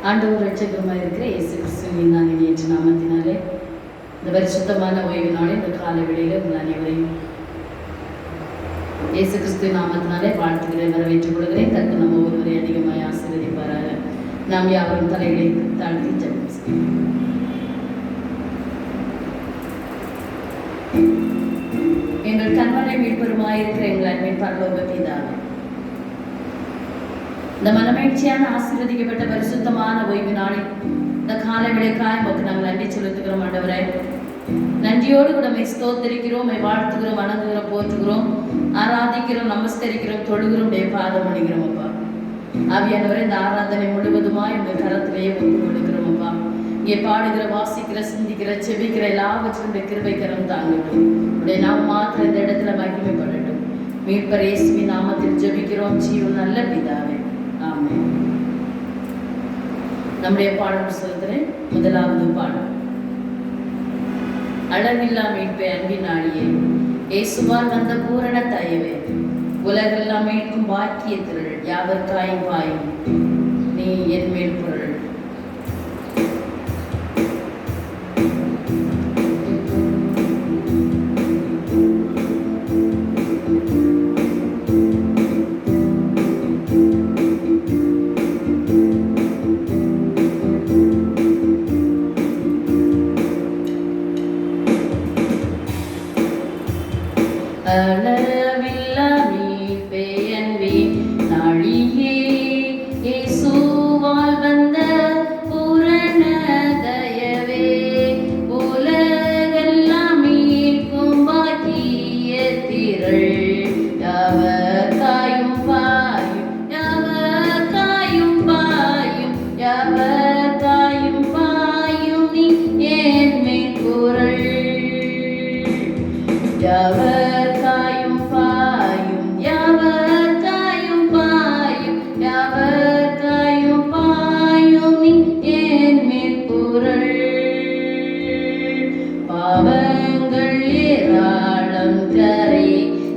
ஆண்டவர் இரட்சகருமாய் இருக்கிற இயேசு கிறிஸ்துவின் நேற்று நாமத்தினாலே இந்த பரிசுத்தமான ஓய்வு நாளை இந்த காலை வேளையில் உங்கள் அனைவரையும் இயேசு கிறிஸ்துவின் நாமத்தினாலே வாழ்த்துக்கிறேன், வரவேற்றுக் கொள்கிறேன். கர்த்தர் நம்ம ஒருவரை அதிகமாய் ஆசீர்வதிப்பாராக. நாம் யாவரும் தலைகளை தாழ்த்தி ஜெபம் செய்வோம். எங்கள் கண்மலை மீட்பெருமாயிருக்கிற எங்கள் அன்பின் பரலோக பிதாவே, இந்த மனமகிழ்ச்சியான ஆசீர்வதிக்கப்பட்ட பரிசுத்தமான ஓய்வு நாளில் இந்த காலை விளைக்காய் உமக்கு நாங்கள் நன்றி செலுத்துகிறோம். ஆண்டவரே, நன்றியோடு கூட ஸ்தோத்தரிக்கிறோம், வாழ்த்துகிறோம், வணங்குகிறோம், போற்றுகிறோம், ஆராதிக்கிறோம், நமஸ்கரிக்கிறோம், தொழுகிறோம், பாதம் அணிகிறோம். அப்பா ஆவியானவரே, இந்த ஆராதனை முழுவதுமாய் உங்கள் கரத்திலேயே ஒப்பு கொடுக்கிறோம். அப்பா இங்கே பாடுகிற, வாசிக்கிற, சிந்திக்கிற, செபிக்கிற எல்லாவற்றினுடைய கிருபை கரம் தாங்கட்டும். உடைய நாம் மாத்திரம் இந்த இடத்துல மகிமைப்படட்டும். மீட்பர் இயேசுவின் நாமத்தில் ஜெபிக்கிறோம் ஜீவன் நல்ல பிதாவே, ஆமென். நம்முடைய பாடல் புத்தகத்திலே முதலாவது பாடல், அளவில்லா மீட்பை அன்பின் நாளியே, இயேசுவால் வந்த பூரண தயவே, உலகெல்லாம் மீட்கும் பாக்கிய திரள், யாவர்காயும் பாயும் நீ என் மேல் பொருள். அளவில்லா மீட்பை அன்பின் நாளியே, இயேசுவால் வந்த பூரண தயவே, உலகெல்லாம் மீட்கும் பாக்கிய திரள், யாவர்காயும் பாயும், யாவர்காயும் பாயும், யாவர்காயும் பாயும் நீ என் மேல் பொருள். யாவர்காயும் பாயும், யாவர்காயும் பாயும், யாவர்காயும் பாயும் நீ என் மேல் பொருள். பாவங்கள் ஏராளம் கரை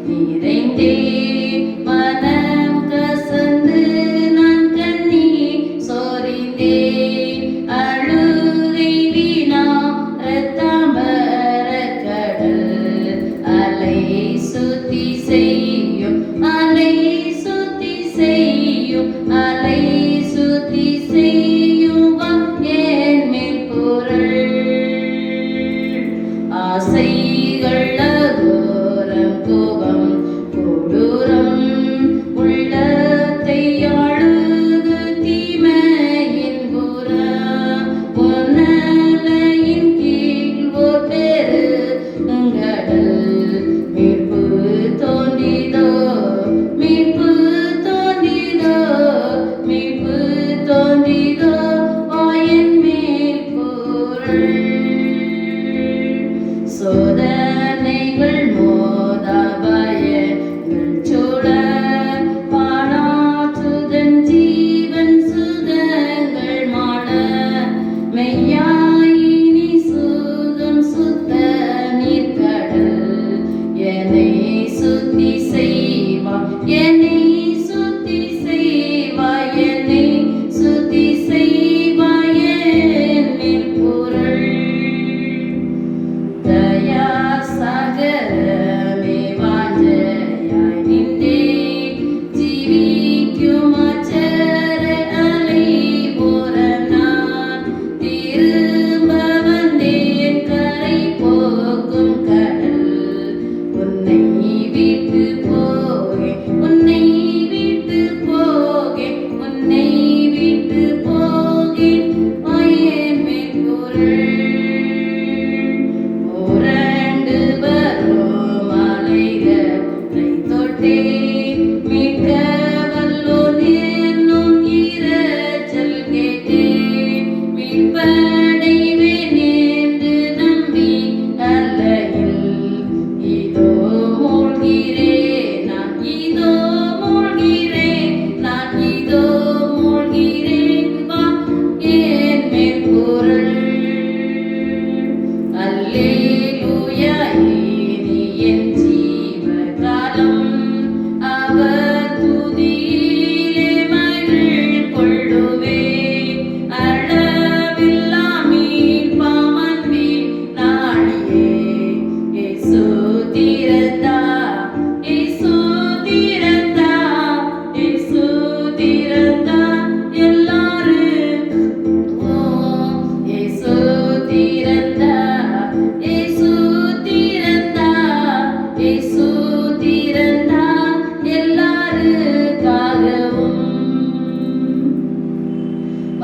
நிறைந்தே, மனம் கசந்து நான் கண்ணீர் சொரிந்தேன், அழுகை வீணா ரத்தாம்பர கடல், அலை சுத்தி செய்யும், அலை சுத்தி செய்யும், அலை சுத்தி செய்யும் என் மேல் பொருள். ஆசைகள் அகோரம் கோபம் கொடூரம், உள்ளத்தை ஆளுது தீமையின் புறம், பொன்னலையின் கீழ் ஓர் பெருங்கடல், மீட்பு தோன்றிதோ, மீட்பு தோன்றிதோ, மீட்பு தோன்றிதோ வாயன் மேல் பொருள். சோதனைகள் மோதா பயங்கள் சூழ, பாடாற்றுதன் ஜீவன் சுகங்கள் மாட, மெய்யாயினி சுகம் சுத்த நீர்க்கடல், என்னை சுத்தி செய்வா, என்னை சுத்தி செய்வா, என்னை சுத்தி செய்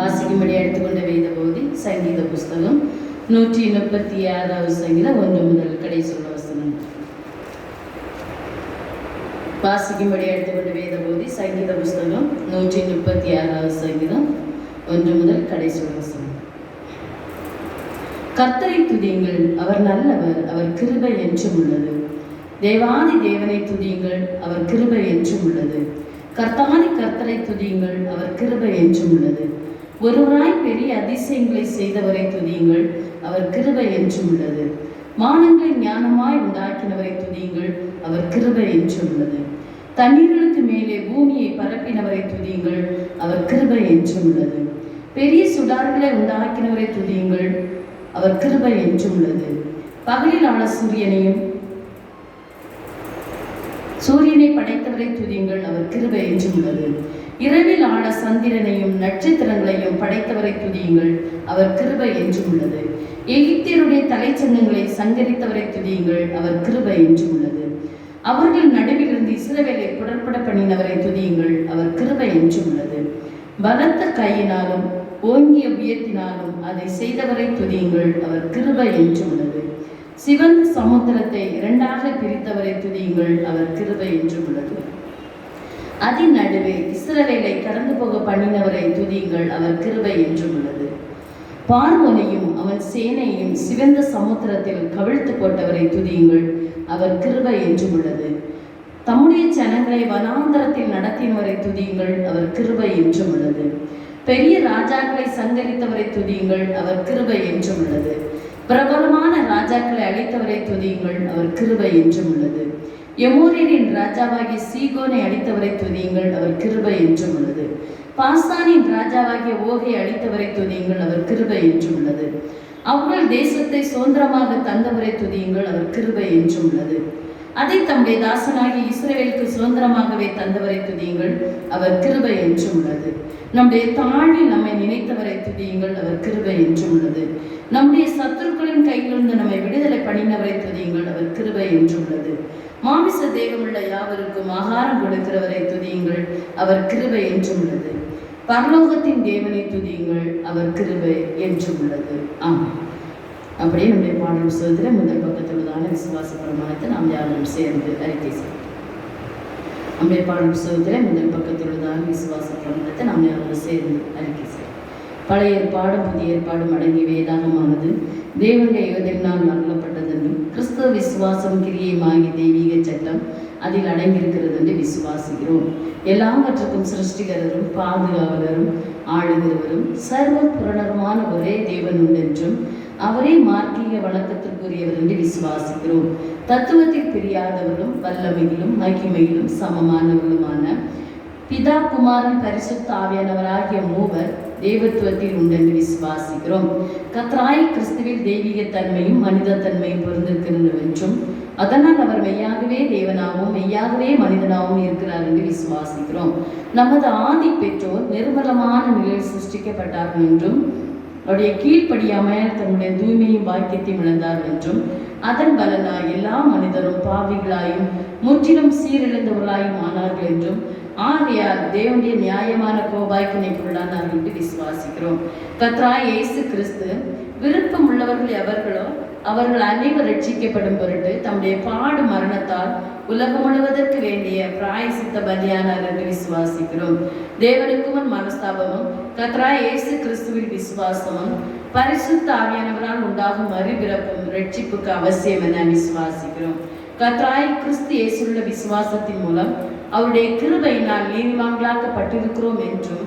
வாசிக்கும்படி எடுத்துக்கொண்ட வேத பகுதி சங்கீத புஸ்தகம் 136வது சங்கீதம் 1 முதல் கடைசி உள்ள வசனம். வாசிக்கும்படி எடுத்துக்கொண்ட வேத பகுதி சங்கீத புஸ்தகம் 136வது சங்கீதம் 1 முதல் கடைசி உள்ள வசனம். கர்த்தரை துதியுங்கள், அவர் நல்லவர், அவர் கிருபை என்றும் உள்ளது. தேவாதி தேவனை துதியுங்கள், அவர் கிருபை என்றும் உள்ளது. கர்த்தாதி கர்த்தரை துதியுங்கள், அவர் கிருபை என்றும் உள்ளது. ஒருவராய் பெரிய அதிசயங்களை செய்தவரை துதியுங்கள், அவர் கிருபை என்றும் உள்ளது. வானங்களை ஞானமாய் உண்டாக்கினவரை துதியுங்கள், அவர் கிருபை என்றும் உள்ளது. தண்ணீர்களுக்கு மேலே பூமியை பரப்பினவரை துதியுங்கள், அவர் கிருபை என்றும் உள்ளது. பெரிய சுடார்களை உண்டாக்கினவரை துதியுங்கள், அவர் கிருபை என்றும் உள்ளது. பகலில் ஆன சூரியனை படைத்தவரை துதியுங்கள், அவர் கிருபை என்றும் உள்ளது. இரவில் ஆட சந்திரனையும் நட்சத்திரங்களையும் படைத்தவரை துதியுங்கள், அவர் கிருபை என்றும் உள்ளது. எகிப்தியருடைய தலைச்சங்கங்களை சங்கரித்தவரை துதியுங்கள், அவர் கிருபை என்றும் உள்ளது. அவர்கள் நடுவிலிருந்து இஸ்ரவேலை புறப்பட பண்ணினவரை துதியுங்கள், அவர் கிருபை என்றும் உள்ளது. பலத்த கையினாலும் ஓங்கிய உயர்த்தினாலும் அதை செய்தவரை துதியுங்கள், அவர் கிருபை என்றும் உள்ளது. சிவந்த சமுத்திரத்தை இரண்டாக பிரித்தவரை துதியுங்கள், அவர் கிருபை என்றும் உள்ளது. அதன் நடுவே இஸ்ரவேலை கடந்து போக பண்ணினவரை துதியுங்கள், அவர் கிருபை என்றும் உள்ளது. பார்வோனையும் அவன் சேனையும் சிவந்த சமுத்திரத்தில் கவிழ்த்து போட்டவரை துதியுங்கள், அவர் கிருபை என்றும் உள்ளது. தம்முடைய ஜனங்களை வனாந்தரத்தில் நடத்தினவரை துதியுங்கள், அவர் கிருபை என்றும் உள்ளது. பெரிய ராஜாக்களை சங்கரித்தவரை துதியுங்கள், அவர் கிருபை என்றும் உள்ளது. பிரபலமான ராஜாக்களை அழித்தவரை துதியுங்கள், அவர் கிருபை என்றும் உள்ளது. எமோரியரின் ராஜாவாகிய சீகோனை அழித்தவரை துதியுங்கள், அவர் கிருபை என்றும் உள்ளது. பாசானின் ராஜாவாகிய ஓகை அழித்தவரை துதியுங்கள், அவர் கிருபை என்றும் உள்ளது. அவர்கள் தேசத்தை சுதந்திரமாக தந்தவரை துதியுங்கள், அவர் கிருபை என்றும் உள்ளது. அதை தம்முடைய தாசனாகிய இஸ்ரவேலுக்கு சுதந்திரமாகவே தந்தவரை துதியுங்கள், அவர் கிருபை என்றும் உள்ளது. நம்முடைய தாழில் நம்மை நினைத்தவரை துதியுங்கள், அவர் கிருபை என்றும் உள்ளது. நம்முடைய சத்துருக்களின் கையிலிருந்து நம்மை விடுதலை பண்ணினவரை துதியுங்கள், அவர் கிருபை என்றும் உள்ளது. மாமிச தேகமுள்ள யாவருக்கும் ஆகாரம் கொடுக்கிறவரை துதியுங்கள், அவர் கிருபை என்றும் உள்ளது. பரலோகத்தின் தேவனை துதியுங்கள், அவர் கிருபை என்றும் உள்ளது. ஆமாம். அப்படியே நம்முடைய பாடல் புத்தகத்தில் முதல் பக்கத்தில் உள்ளதான விசுவாச பிரமாணத்தை நாம் யாரும் சேர்ந்து அறிக்கை செய்வோம். நம்முடைய பாடல் புத்தகத்தில் முதல் பக்கத்தில் உள்ளதான விசுவாச பிரமாணத்தை நாம் யாரும் சேர்ந்து அறிக்கை செய்வோம். பழைய ஏற்பாடும் புதிய ஏற்பாடும் அடங்கிய வேதாகமானது தேவனுடைய யுகத்தினால் அருளப்பட்டதென்றும் கிறிஸ்தவ விசுவாசம் கிரியையுமாகிய தெய்வீக சட்டம் அதில் அடங்கியிருக்கிறது என்று விசுவாசிக்கிறோம். எல்லாவற்றுக்கும் சிருஷ்டிகரும் பாதுகாவலரும் ஆளுகிறவரும் சர்வ புரணருமான ஒரே தேவன் உண்டென்றும் அவரே மார்க்கீக வணக்கத்திற்குரியவர் என்று விசுவாசிக்கிறோம். தத்துவத்தில் பிரியாதவர்களும் வல்லமையிலும் மகிமையிலும் சமமானவர்களுமான பிதா குமாரன் பரிசுத்த ஆவியானவராகிய மூவர் தேவத்துவத்தில் உண்டென்று விசுவாசிக்கிறோம். கர்த்தராகிய கிறிஸ்துவில் தெய்வீக தன்மையும் மனித தன்மையும் பொருந்திருக்கிறவென்றும் அதனால் அவர் மெய்யாகவே தேவனாகவும் மெய்யாகவே மனிதனாகவும் இருக்கிறார் என்று விசுவாசிக்கிறோம். நமது ஆதி பெற்றோர் நிர்மலமான நிலையில் சிருஷ்டிக்கப்பட்டார்கள் என்றும் அவருடைய கீழ்ப்படியாமல் தன்னுடைய தூய்மையும் பாக்கியத்தையும் இழந்தார்கள் என்றும் அதன் பலனாய் எல்லா மனிதரும் பாவிகளாயும் முற்றிலும் சீரிழந்தவர்களாயும் ஆனார்கள் என்றும் ஆகையால் தேவனுடைய நியாயமான கோபாய்க்கினைக்கு உள்ளானார்கள் என்று விசுவாசிக்கிறோம். கர்த்தராகிய இயேசு கிறிஸ்து விருப்பம் உள்ளவர்கள் எவர்களோ அவர்கள் அனைவர் ரட்சிக்கப்படும் பொருட்டு தம்முடைய பாடு மரணத்தால் உலகம் முழுவதற்கு வேண்டிய பிராயசித்த பலியானார் என்று விசுவாசிக்கிறோம். தேவனுக்கு முன் மனஸ்தாபமும் கர்த்தராகிய இயேசு கிறிஸ்துவில் விசுவாசமும் பரிசுத்த ஆவியானவரால் உண்டாகும் மறுபிறப்பும் ரட்சிப்புக்கு அவசியம் என விசுவாசிக்கிறோம். கர்த்தராகிய கிறிஸ்து இயேசுவுள்ள விசுவாசத்தின் மூலம் அவருடைய கிருபையினால் நீதிமான்களாக்கப்பட்டிருக்கிறோம் என்றும்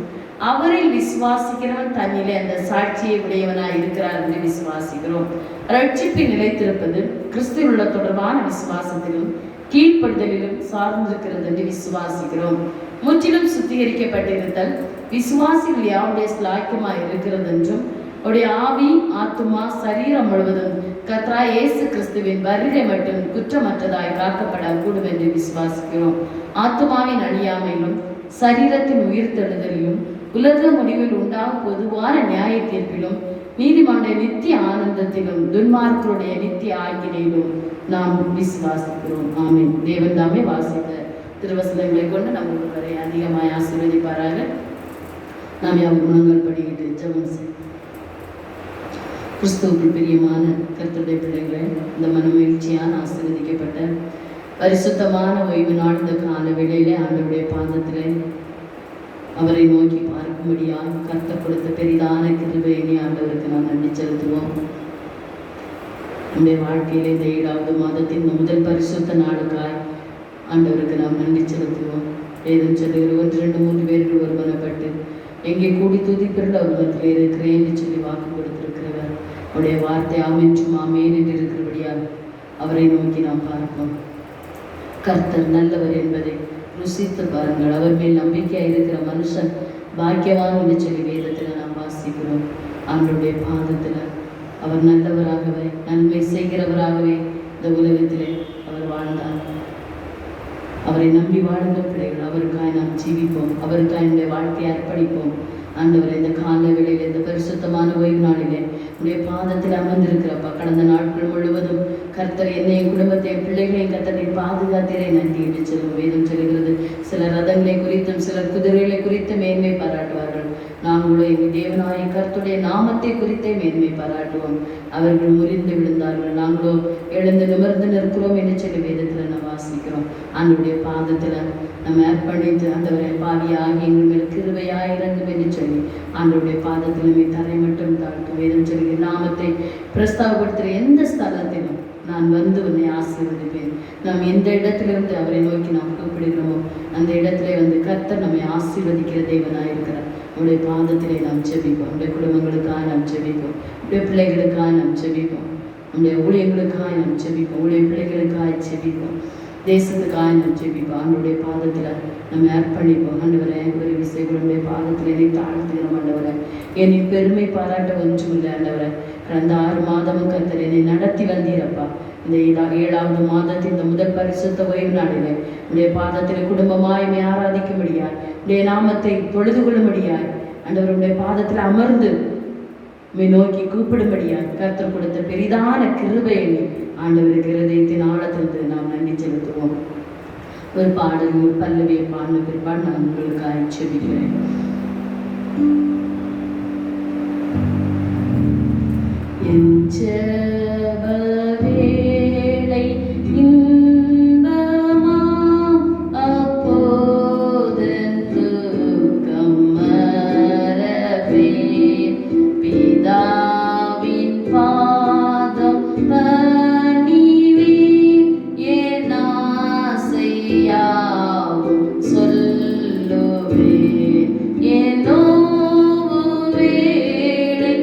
அவரில் விசுவாசிக்கிறவன் தன்னிலே அந்த சாட்சியை உடையவனாய் இருக்கிறார் என்று விசுவாசிக்கிறோம். ரட்சிப்பில் நிலைத்திருப்பது கிறிஸ்துவில் உள்ள தொடர்பான விசுவாசத்திலும் கீழ்ப்படுதலிலும் சார்ந்திருக்கிறது என்று விசுவாசிக்கிறோம். முற்றிலும் சுத்திகரிக்கப்பட்டிருத்தல் விசுவாசிகள் யாருடைய ஸ்லாக்கியமாய் இருக்கிறது என்றும் அவருடைய ஆவி ஆத்துமா சரீரம் முழுவதும் கர்த்தராகிய இயேசு கிறிஸ்துவின் வருகை மட்டும் குற்றமற்றதாய் காக்கப்படக்கூடும் என்று விசுவாசிக்கிறோம். ஆத்துமாவின் அழியாமையிலும் சரீரத்தின் உயிர்த்தெழுதலிலும் உலக முடிவில் உண்டாகும் பொதுவான நியாய தீர்ப்பிலும் நீதிமன்ற நித்திய ஆனந்தத்திலும் துன்மார்க்கருடைய நித்திய ஆக்கினையிலும் நாம் விசுவாசிக்கிறோம். ஆமென். தேவன் தாமே வாசித்த திருவசனங்களை கொண்டு நம்மளுக்கு வரை அதிகமாய் ஆசீர்வதிப்பாராக. நாம் யாவும் குணங்கள் படிக்கிட்டு கிறிஸ்துவுக்குள் பிரியமான கர்த்தருடைய பிள்ளைகளே, இந்த மனமகிழ்ச்சியான ஆசீர்வதிக்கப்பட்ட பரிசுத்தமான ஓய்வு நாள் இந்த கால வேளையிலே ஆண்டவருடைய பாதத்திலே அவரை நோக்கி பார்க்கும்படியால் கர்த்தர் கொடுத்த பெரிதான கிருபையினை ஆண்டவருக்கு நாம் நன்றி செலுத்துவோம். நம்முடைய வாழ்க்கையிலே இந்த 7வது மாதத்தின் இந்த முதல் பரிசுத்த நாளுக்காய் ஆண்டவருக்கு நாம் நன்றி செலுத்துவோம். வேதம் சொல்லுகிற 1-2-3 பேர்கள் ஒருமனப்பட்டு எங்கே கூடி துதிப்பிருந்த உலகத்தில் இருக்கிறேன் என்று சொல்லி வாக்கு கொடுத்திருக்கிறவர். அவருடைய வார்த்தை ஆமென்றும் ஆமேன் என்று இருக்கிறபடியால் அவரை நோக்கி நாம் பார்ப்போம். கர்த்தர் நல்லவர் என்பதை ருசித்து பாருங்கள். அவர் மேல் நம்பிக்கையாக இருக்கிற மனுஷன் பாக்கியவான் என்று சொல்லி வேதத்தில் நாம் வாசிக்கிறோம். அவருடைய பாதத்தில் அவர் நல்லவராகவே நன்மை செய்கிறவராகவே இந்த உலகத்திலே அவர் வாழ்ந்தார். அவரை நம்பி வாழ்ந்த பிள்ளைகள், அவருக்காய் நாம் ஜீவிப்போம், அவருக்காய் என்னுடைய வாழ்க்கையை அர்ப்பணிப்போம். ஆண்டவரை இந்த கால வேளையில் இந்த பரிசுத்தமான ஓய்வு நாளிலே உடைய பாதத்தில் அமர்ந்திருக்கிறப்பா, கடந்த நாட்கள் முழுவதும் கர்த்தர் என்னையும் குடும்பத்தையும் பிள்ளைகளையும் கர்த்தரை பாதுகாத்திரை நன்றி என்று சொல்லும். வேதம் சொல்கிறது, சிலர் ரதங்களை குறித்தும் சிலர் குதிரைகளை குறித்து மேன்மை பாராட்டுவார்கள். நாங்களோ எங்கள் தேவனாய கர்த்தருடைய நாமத்தை குறித்தே மேன்மை பாராட்டுவோம். அவர்கள் முறிந்து விழுந்தார்கள், நாங்களோ எழுந்து நிமிர்ந்து நிற்கிறோம் என்று சொல்லி வேதத்தில் நம்ம வாசிக்கிறோம். ஆண்டவருடைய பாதத்தில் நம்ம அர்ப்பணித்து ஆண்டவரை பாவியாகி எங்கள் மேல் கிருபையாய் இறங்கும் என்று சொல்லி ஆண்டவருடைய பாதத்தில் நம்மை தரை மட்டும் தாழ்த்தும். வேதம் சொல்கிற நாமத்தை பிரஸ்தாபப்படுத்துகிற எந்த ஸ்தலத்திலும் நான் வந்து உன்னை ஆசீர்வதிப்பேன். நாம் எந்த இடத்திலிருந்து அவரை நோக்கி நாம் கூப்பிடுகிறோமோ அந்த இடத்துல வந்து கர்த்தர் நம்மை ஆசீர்வதிக்கிற தேவனாக இருக்கிறார். நம்முடைய பாதத்திலே நாம் செபிப்போம். நம்முடைய குடும்பங்களுக்காக நாம் செபிப்போம், நம்முடைய பிள்ளைகளுக்காக நாம் செபிப்போம், நம்முடைய ஊழியர்களுக்காக நாம் செபிப்போம், ஊழிய பிள்ளைகளுக்காக செபிப்போம், தேசத்துக்காக நாம் செபிப்போம். ஆண்டவருடைய பாதத்தில் நம்ம அர்ப்பணிப்போம். ஆண்டவரை ஒரு விசைகளுடைய பாதத்தில் என்னை தாழ்த்துகிறோம். ஆண்டவரை என்னை பெருமை பாராட்ட ஒன்றும் இல்லை. ஆண்டவரை கடந்த 6 மாதமும் கர்த்தர் என்னை நடத்தி வந்தீரப்பா. இந்த 7வது மாதத்தின் இந்த முதல் பரிசுத்த ஓய்வு நாளிலே உடைய பாதத்தில் குடும்பமாய் ஆராதிக்கும்படியாய் உடைய நாமத்தை பொழுது கொள்ளும்படியாய் ஆண்டவருடைய பாதத்தில் அமர்ந்து நோக்கி கூப்பிடும்படியாய் கர்த்தர் கொடுத்த பெரிதான கிருபையை ஆண்டவருக்கு இருதயத்தின் ஆழத்திலிருந்து நாம் நன்றி செலுத்துவோம். ஒரு பாடல் ஒரு பல்லவியை பாடின பிற்பாடு நான் உங்களுக்காக செபிக்கிறேன். என் ஜெப வேளை இன்பமாம், அப்போது தூக்கம் மறவே, பிதாவின் பாதம் பணிவேன், என் ஆசையாவும் சொல்லுவேன். என் நோவு வேளை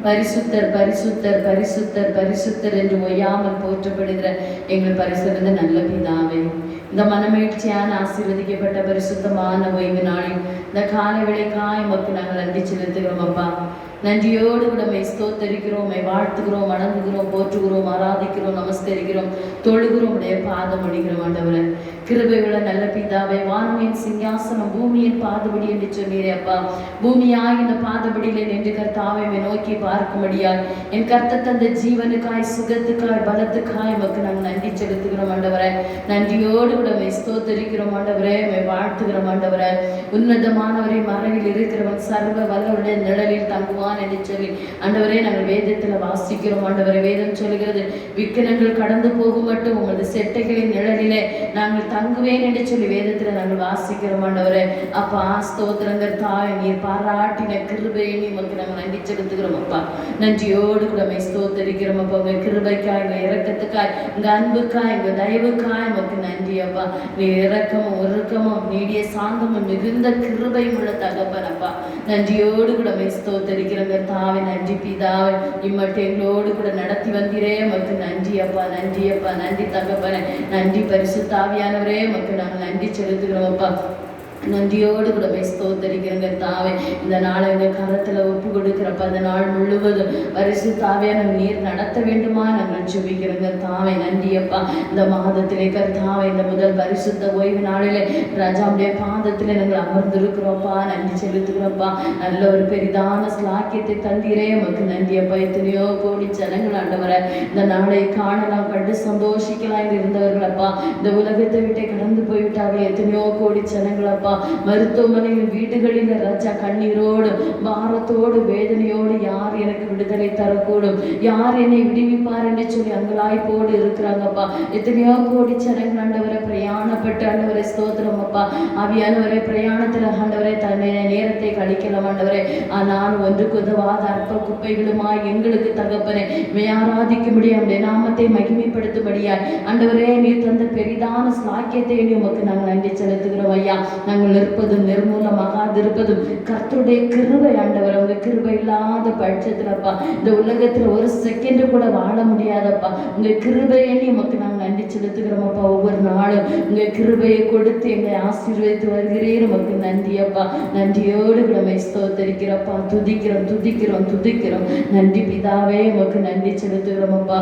பரிசுத்தர் பரிசுத்தர் பரிசுத்தர் பரிசுத்தர் என்று ஒய்யாமல் போற்றப்படுகிற எங்கள் பரிசுத்த நல்ல பிதாவே, இந்த மனமகிழ்ச்சியான ஆசீர்வதிக்கப்பட்ட பரிசுத்தமான ஓய்வு நாளில் இந்த காலை வேளைக்காய் உமக்கு நாங்கள் நன்றி செலுத்துகிறோம். அப்பா, நன்றியோடு கூட ஸ்தோத்தரிக்கிறோம், வாழ்த்துகிறோம், வணங்குகிறோம், போற்றுகிறோம், ஆராதிக்கிறோம், நமஸ்கரிக்கிறோம், தொழுகிறோம், உடைய பாதம் அணிகிறோம். ஆண்டவரே, கிருபையுள்ள நல்ல பிதாவே, வானமின் சிங்காசனம் பூமியின் பாதபடி என்று சொன்னீரே அப்பா. பூமியாய் இந்த பாதபடியிலே நின்று கர்த்தாவை நோக்கி பார்க்கும்படியால் என் கர்த்த தந்த ஜீவனுக்காய், சுகத்துக்காய், பலத்துக்காய் உமக்கு நாங்கள் நன்றி செலுத்துகிறோம். ஆண்டவரே, நன்றியோடு கூட ஸ்தோத்தரிக்கிறோம். ஆண்டவரே, வாழ்த்துகிறோம். ஆண்டவரே, உன்னதமானவரை மறைவில் இருக்கிறவன் சர்வ வல்லவருடைய நிழலில் தங்குவான் என்று சொல்லி ஆண்டவரே நாங்கள் வேதத்தில் வாசிக்கிறோம். ஆண்டவரே, வேதம் சொல்கிறது, விக்கினங்கள் கடந்து போகும் மட்டும் உங்களது செட்டைகளின் நிழலிலே நாங்கள் தங்குவேன் என்று சொல்லி வேதத்தில் நாங்கள் வாசிக்கிறோம். ஆண்டவரே, அப்பா ஸ்தோத்திரங்கள் தாய், நீர் பாராட்டின கிருபையை உமக்கு நாங்கள் நன்றி செலுத்துகிறோம். அப்பா, நன்றியோடு கூட ஸ்தோத்தரிக்கிறோம். அப்பா, உங்க கிருபைக்காய், உங்க இரக்கத்துக்காய், உங்க அன்புக்காய், உங்க தயவுக்காய் உமக்கு நன்றி. அப்பா, நீ இரக்கமும் ஒருக்கமும் நீடிய சாந்தமும் மிகுந்த கிருபையும் உள்ள தகப்பன். அப்பா, நன்றியோடு கூட ஸ்தோத்தரிக்கிறோம். தாவை நன்றி பிதாவை, இம்மட்டு எங்களோடு கூட நடத்தி வந்தீரே உமக்கு நன்றி. அப்பா, நன்றி. அப்பா, நன்றி தகப்பனே, நன்றி பரிசுத்தாவியானவரே, உமக்கு நாங்கள் நன்றி செலுத்துகிறோம். அப்பா, நன்றியோடு கூட ஸ்தோத்தரிக்கிறங்க தாவே. இந்த நாளை இந்த கரத்தில் ஒப்பு கொடுக்கிறப்ப அந்த நாள் முழுவதும் பரிசுத்தாவியான நீர் நடத்த வேண்டுமா நாங்கள் ஜெபிக்கிறங்க தாவே. நன்றியப்பா. இந்த மாதத்திலே கர்த்தாவே இந்த முதல் பரிசுத்த ஓய்வு நாளிலே ராஜாவுடைய பாதத்தில் நாங்கள் அமர்ந்திருக்கிறோம்ப்பா. நன்றி செலுத்துகிறோம்ப்பா. நல்ல ஒரு பெரிதான ஸ்லாக்கியத்தை தந்தீரே உமக்கு நன்றியப்பா. எத்தனையோ கோடி ஜனங்கள் ஆண்டவரை இந்த நாளை காணலாம், கண்டு சந்தோஷிக்கலாம் இருந்தவர்களப்பா. இந்த உலகத்தை விட்டே கடந்து போய்விட்டார்கள் எத்தனையோ கோடி ஜனங்களப்பா. மருத்துவமனையில் வீடுகளில் ராஜா கண்ணீரோடு பாரத்தோடு வேதனையோடு யார் எனக்கு விடுதலை தரக்கூடும், யார் என்னை விடுவிப்பார் என்று சொல்லி அங்கலாய்ப்போடு இருக்கிறாங்கப்பா. எத்தனையோ கோடி ஜனங்கள் ஆண்டவரை பிரயாணப்பட்டு ஆண்டவரை ஸ்தோத்திரம் அப்பா. ஆவியானவரை பிரயாணத்தில் ஆண்டவரை தன்னுடைய நேரத்தை கழிக்கலாம் ஆண்டவரை. நான் ஒன்றுக்கு உதவாத அற்ப குப்பைகளுமா எங்களுக்கு தகப்பனை ஆராதிக்கும்படியா அவருடைய நாமத்தை மகிமைப்படுத்தும்படியாய் ஆண்டவரே நீர் தந்த பெரிதான ஸ்லாக்கியத்தை உமக்கு நாங்கள் நன்றி செலுத்துகிறோம் ஐயா. நாங்கள் இருப்பதும் நிர்மூலமாகாதிருப்பதும் கர்த்தருடைய கிருபை ஆண்டவர். உங்க கிருபை இல்லாத பட்சத்துலப்பா இந்த உலகத்துல ஒரு செகண்ட் கூட வாழ முடியாதப்பா. உங்க கிருபையை உமக்கு நாங்கள் நன்றி செலுத்துகிறோமப்பா. ஒவ்வொரு நாளும் உங்க கிருபையை கொடுத்து எங்களை ஆசீர்வதித்து வருகிறேன் உமக்கு நன்றியப்பா. நன்றியோடு நம்ம ஸ்தோத்தரிக்கிறப்பா. துதிக்கிறோம் துதிக்கிறோம் துதிக்கிறோம். நன்றி பிதாவே உமக்கு நன்றி செலுத்துகிறோமப்பா.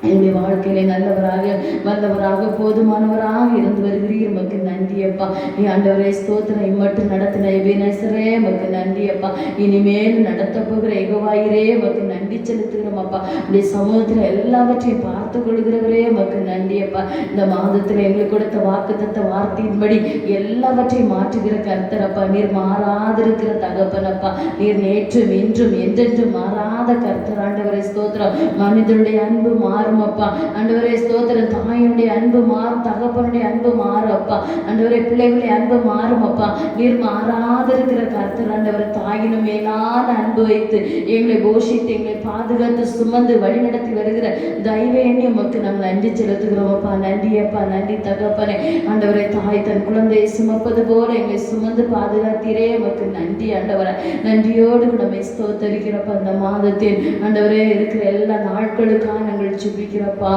என்னுடைய வாழ்க்கையிலே நல்லவராக வல்லவராக போதுமானவராக இருந்து வருகிறீர் உமக்கு நன்றியப்பா. நீ ஆண்டவரே ஸ்தோத்திரம். இம்மட்டும் நடத்தின எபினேசரே உமக்கு நன்றியப்பா. இனிமேல் நடத்த போகிற எகவாயிரே உமக்கு நன்றி செலுத்துகிறோமப்பா. இந்த சமூகத்தில் எல்லாவற்றையும் பார்த்து கொள்கிறவரே உமக்கு நன்றியப்பா. இந்த மாதத்தில் எங்களுக்கு கொடுத்த வாக்குத்தத்த வார்த்தையின்படி எல்லாவற்றையும் மாற்றுகிற கர்த்தரப்பா. நீர் மாறாதிருக்கிற தகப்பனப்பா. நீர் நேற்றும் இன்றும் என்றென்றும் மாறாத கர்த்தர் ஆண்டவரே ஸ்தோத்திரம். மனிதனுடைய அன்பு மாறும் அப்பா. ஆண்டவரே ஸ்தோத்திரம். தாயினுடைய அன்பு மாறும், தகப்பனுடைய அன்பு மாறும் அப்பா. ஆண்டவரே பிள்ளைகளுடைய அன்பு மாறும் அப்பா. நீர் மாறாதிருக்கிற கர்த்தர் ஆண்டவரை. தாயினும் மேலான அன்பு வைத்து எங்களை போஷித்து எங்களை பாதுகாத்து சுமந்து வழிநடத்தி வருகிற தெய்வ எண்ணி உமக்கு நாங்கள் நன்றி செலுத்துகிறோம் அப்பா. நன்றி அப்பா. நன்றி தகப்பனே. ஆண்டவரை தாய் தன் குழந்தையை சுமப்பது போல எங்களை சுமந்து பாதுகாத்தீரே உமக்கு நன்றி ஆண்டவரை. நன்றியோடு நம்ம ஸ்தோத்தரிக்கிறப்ப இந்த மாதத்தில் ஆண்டவரே இருக்கிற எல்லா நாட்களுக்காக நாங்கள் ஜெபிக்கிறப்பா.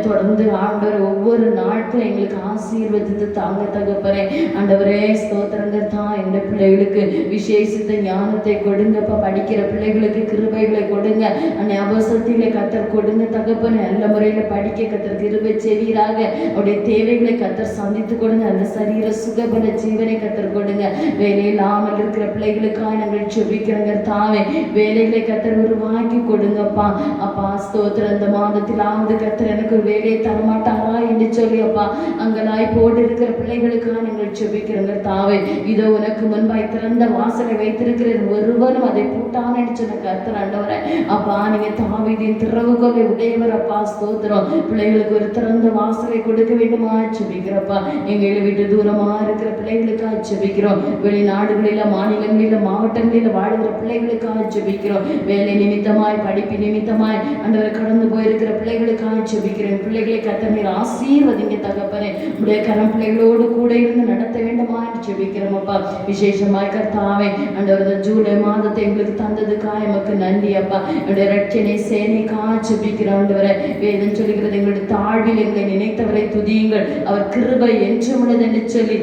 தொடர்ந்து ஆண்டவரை ஒவ்வொரு நாட்களும் எங்களுக்கு ஆசீர்வதித்து தாங்க தகப்பனே. ஆண்டவரே ஸ்தோத்திரங்கள் தான். எங்க பிள்ளைகளுக்கு விசேஷித்த ஞானத்தை கொடுங்கப்பா. படிக்கிற பிள்ளைகளுக்கு கிருபைகளை கொடுங்க. ஞாபகத்திலே கத்தர் கொடுங்க தகப்பனே. நல்ல முறையில் படிக்க கத்தர் கிருபை செய்வீராக. அவருடைய தேவைகளை கத்தர் சந்தித்து கொடுங்க. அந்த சரீர சுகபல ஜீவனை கத்தர் கொடுங்க. வேலை இல்லாமல் இருக்கிற பிள்ளைகளுக்காக நாங்கள் ஜெபிக்கிறோங்க தாவே. வேலைகளை கத்தர் உருவாக்கி கொடுங்கப்பா. அப்பா ஸ்தோத்திரம். இந்த மாதத்திலாவது கர்த்தர் எனக்கு ஒரு வேலையை தரமாட்டாரா என்று சொல்லி அப்பா அங்கலாய் போட்டு இருக்கிற பிள்ளைகளுக்காக நீங்கள் ஜெபிக்கிறங்க தாவே. இதோ உனக்கு முன்பாய் திறந்த வாசலை வைத்திருக்கிற ஒருவரும் அதை பூட்டான் என்று சொன்ன கர்த்தர் ஆண்டவரை. அப்பா நீங்க தாவீதின் திறவுகோலை உடையவர் அப்பா ஸ்தோத்திரம். பிள்ளைகளுக்கு ஒரு திறந்த வாசலை கொடுக்க வேண்டுமா ஜெபிக்கிறப்பா. எங்களை விட்டு தூரமா இருக்கிற பிள்ளைகளுக்காக ஜெபிக்கிறோம். வெளிநாடுகளில மாநிலங்களில மாவட்டங்களில வாழ்கிற பிள்ளைகளுக்காக ஜெபிக்கிறோம். வேலை நிமித்தமாய் படிப்பு நிமித்தமாய் ஆண்டவரை கடந்து போயிருக்கிற பிள்ளைகளுக்காக ஜெபிக்கிறேன். பிள்ளைகளை கர்த்தர் நீர் ஆசீர்வதிங்க தகப்பனே. உடைய கரம் பிள்ளைகளோடு கூட இருந்து நடத்த வேண்டுமா என்று ஜெபிக்கிறோம் அப்பா. விசேஷமாய் கர்த்தாவே ஆண்டவர் ஜூலை மாதத்தை எங்களுக்கு தந்ததுக்காக எமக்கு நன்றி அப்பா. என்னுடைய ரட்சணை சேனைக்காக ஜெபிக்கிறோம் ஆண்டவரே. வேதம் சொல்லுகிறது எங்களுடைய தாழ்வில் எங்களை நினைத்தவரை துதியுங்கள், அவர் கிருபை என்றும் உள்ளது என்று சொல்லி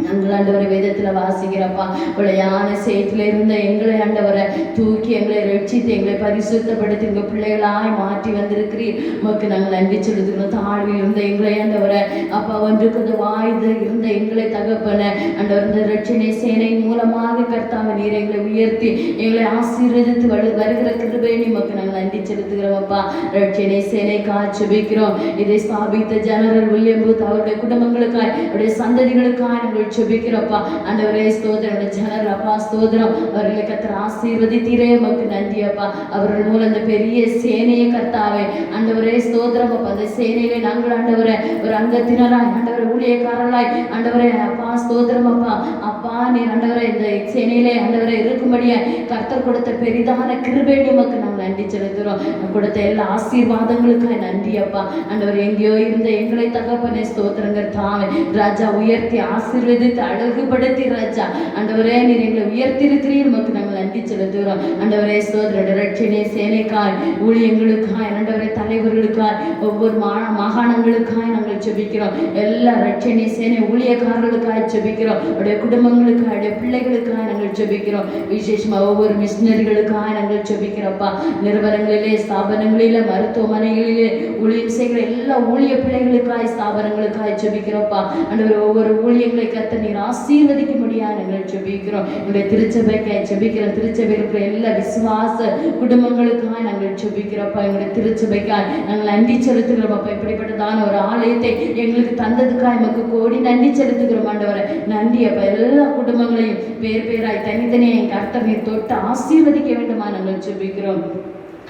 நாங்கள் ஆண்டவரை வேதத்தில் வாசிக்கிறப்பா. உளையான சேற்றில் இருந்த எங்களை ஆண்டவரை தூக்கி எங்களை ரட்சித்து எங்களை பரிசுத்தப்படுத்தி எங்கள் பிள்ளைகளாய் மாற்றி வந்திருக்கிறீர். உமக்கு நாங்கள் நன்றி செலுத்துகிறோம். தாழ்வில் இருந்த எங்களை ஆண்டவரை அப்பா ஒன்றுக்கு வாய்ந்து இருந்த எங்களை தகப்பன ஆண்டவர் இந்த ரட்சணை சேனை மூலமாக கர்த்தாவை நீர் எங்களை உயர்த்தி எங்களை ஆசீர்வதித்து வருகிற கிருபையை உமக்கு நாங்கள் நன்றி செலுத்துகிறோம் அப்பா. ரட்சணை சேனைக்காக ஜெபிக்கிறோம். இதை ஸ்தாபித்த ஜெனரல் வில்லியம் பூத் அவருடைய குடும்பங்களுக்காய் அவருடைய சந்ததிகளுக்காக நாங்கள் ஜெபிக்கிறப்பா. ஆண்டவரே ஸ்தோத்திரம். ஜனர் அப்பா ஸ்தோத்திரம். அவர்களை கர்த்தர் ஆசீர்வதித்தீரே உமக்கு நன்றி அப்பா. அவர்கள் மூலம் அந்த பெரிய சேனையை கர்த்தாவே ஆண்டவரே ஸ்தோத்திரம் அப்பா. அந்த சேனையிலே நாங்கள் ஆண்டவரை ஒரு அங்கத்தினராய் ஆண்டவரை ஊழியக்காரர்களாய் ஆண்டவரே அப்பா ஸ்தோத்திரம் அப்பா. அப்பா நீ ஆண்டவரை இந்த சேனையிலே ஆண்டவரை இருக்கும்படியா கர்த்தர் கொடுத்த பெரிதான கிருபை உமக்கு நாங்கள் நன்றி செலுத்துகிறோம். கொடுத்த எல்லா ஆசீர்வாதங்களுக்காக நன்றி அப்பா. ஆண்டவர் எங்கேயோ இருந்த எங்களை தகப்பனே ஸ்தோத்திரங்கள் தாவே ராஜா உயர்த்தி ஆசீர்வதித்து அழகுபடுத்தி ராஜா ஆண்டவரே நீர் எங்களை உயர்த்திருக்கிறீர். உமக்கு நாங்கள் நன்றி செலுத்துகிறோம். ஆண்டவரே ஸ்தோத்திர ரட்சணை சேனைக்காய் ஊழியங்களுக்காய் ஆண்டவரே தலைவர்களுக்காய் ஒவ்வொரு மாகாணங்களுக்காய் நாங்கள் ஜெபிக்கிறோம். எல்லா எல்லா ரட்சணி சேனை ஊழியக்காரர்களுக்காக ஜெபிக்கிறோம். அவருடைய குடும்பங்களுக்காக, அவருடைய பிள்ளைகளுக்காக நாங்கள் ஜெபிக்கிறோம். விசேஷமாக ஒவ்வொரு மிஷினரிகளுக்காக நாங்கள் ஜெபிக்கிறோம்ப்பா. நிறுவனங்களிலே, ஸ்தாபனங்களிலே, மருத்துவமனைகளிலே ஊழியம் செய்கிற எல்லா ஊழிய பிள்ளைகளுக்காக, ஸ்தாபனங்களுக்காக ஜெபிக்கிறோம்ப்பா. ஆண்டவரே, ஒவ்வொரு ஊழியங்களை கர்த்தர் நீர் ஆசீர்வதிக்க முடியாது நாங்கள் ஜெபிக்கிறோம். எங்களுடைய திருச்சபைக்காக ஜெபிக்கிறோம். திருச்சபையில் இருக்கிற எல்லா விசுவாச குடும்பங்களுக்காக நாங்கள் ஜெபிக்கிறோம்ப்பா. எங்களுடைய திருச்சபைக்காக நாங்கள் நன்றி செலுத்துகிறோம் அப்பா. இப்படிப்பட்டதான ஒரு ஆலயத்தை எங்களுக்கு தந்ததுக்காக எமக்கு கோடி நன்றி செலுத்துகிறோம் ஆண்டவரே. நன்றி அப்பா. எல்லா குடும்பங்களையும் பேர் பேராய் தனித்தனியாக என் கர்த்தர் நீர் தொட்டு ஆசீர்வதிக்க வேண்டுமா நாங்கள் ஜெபிக்கிறோம்.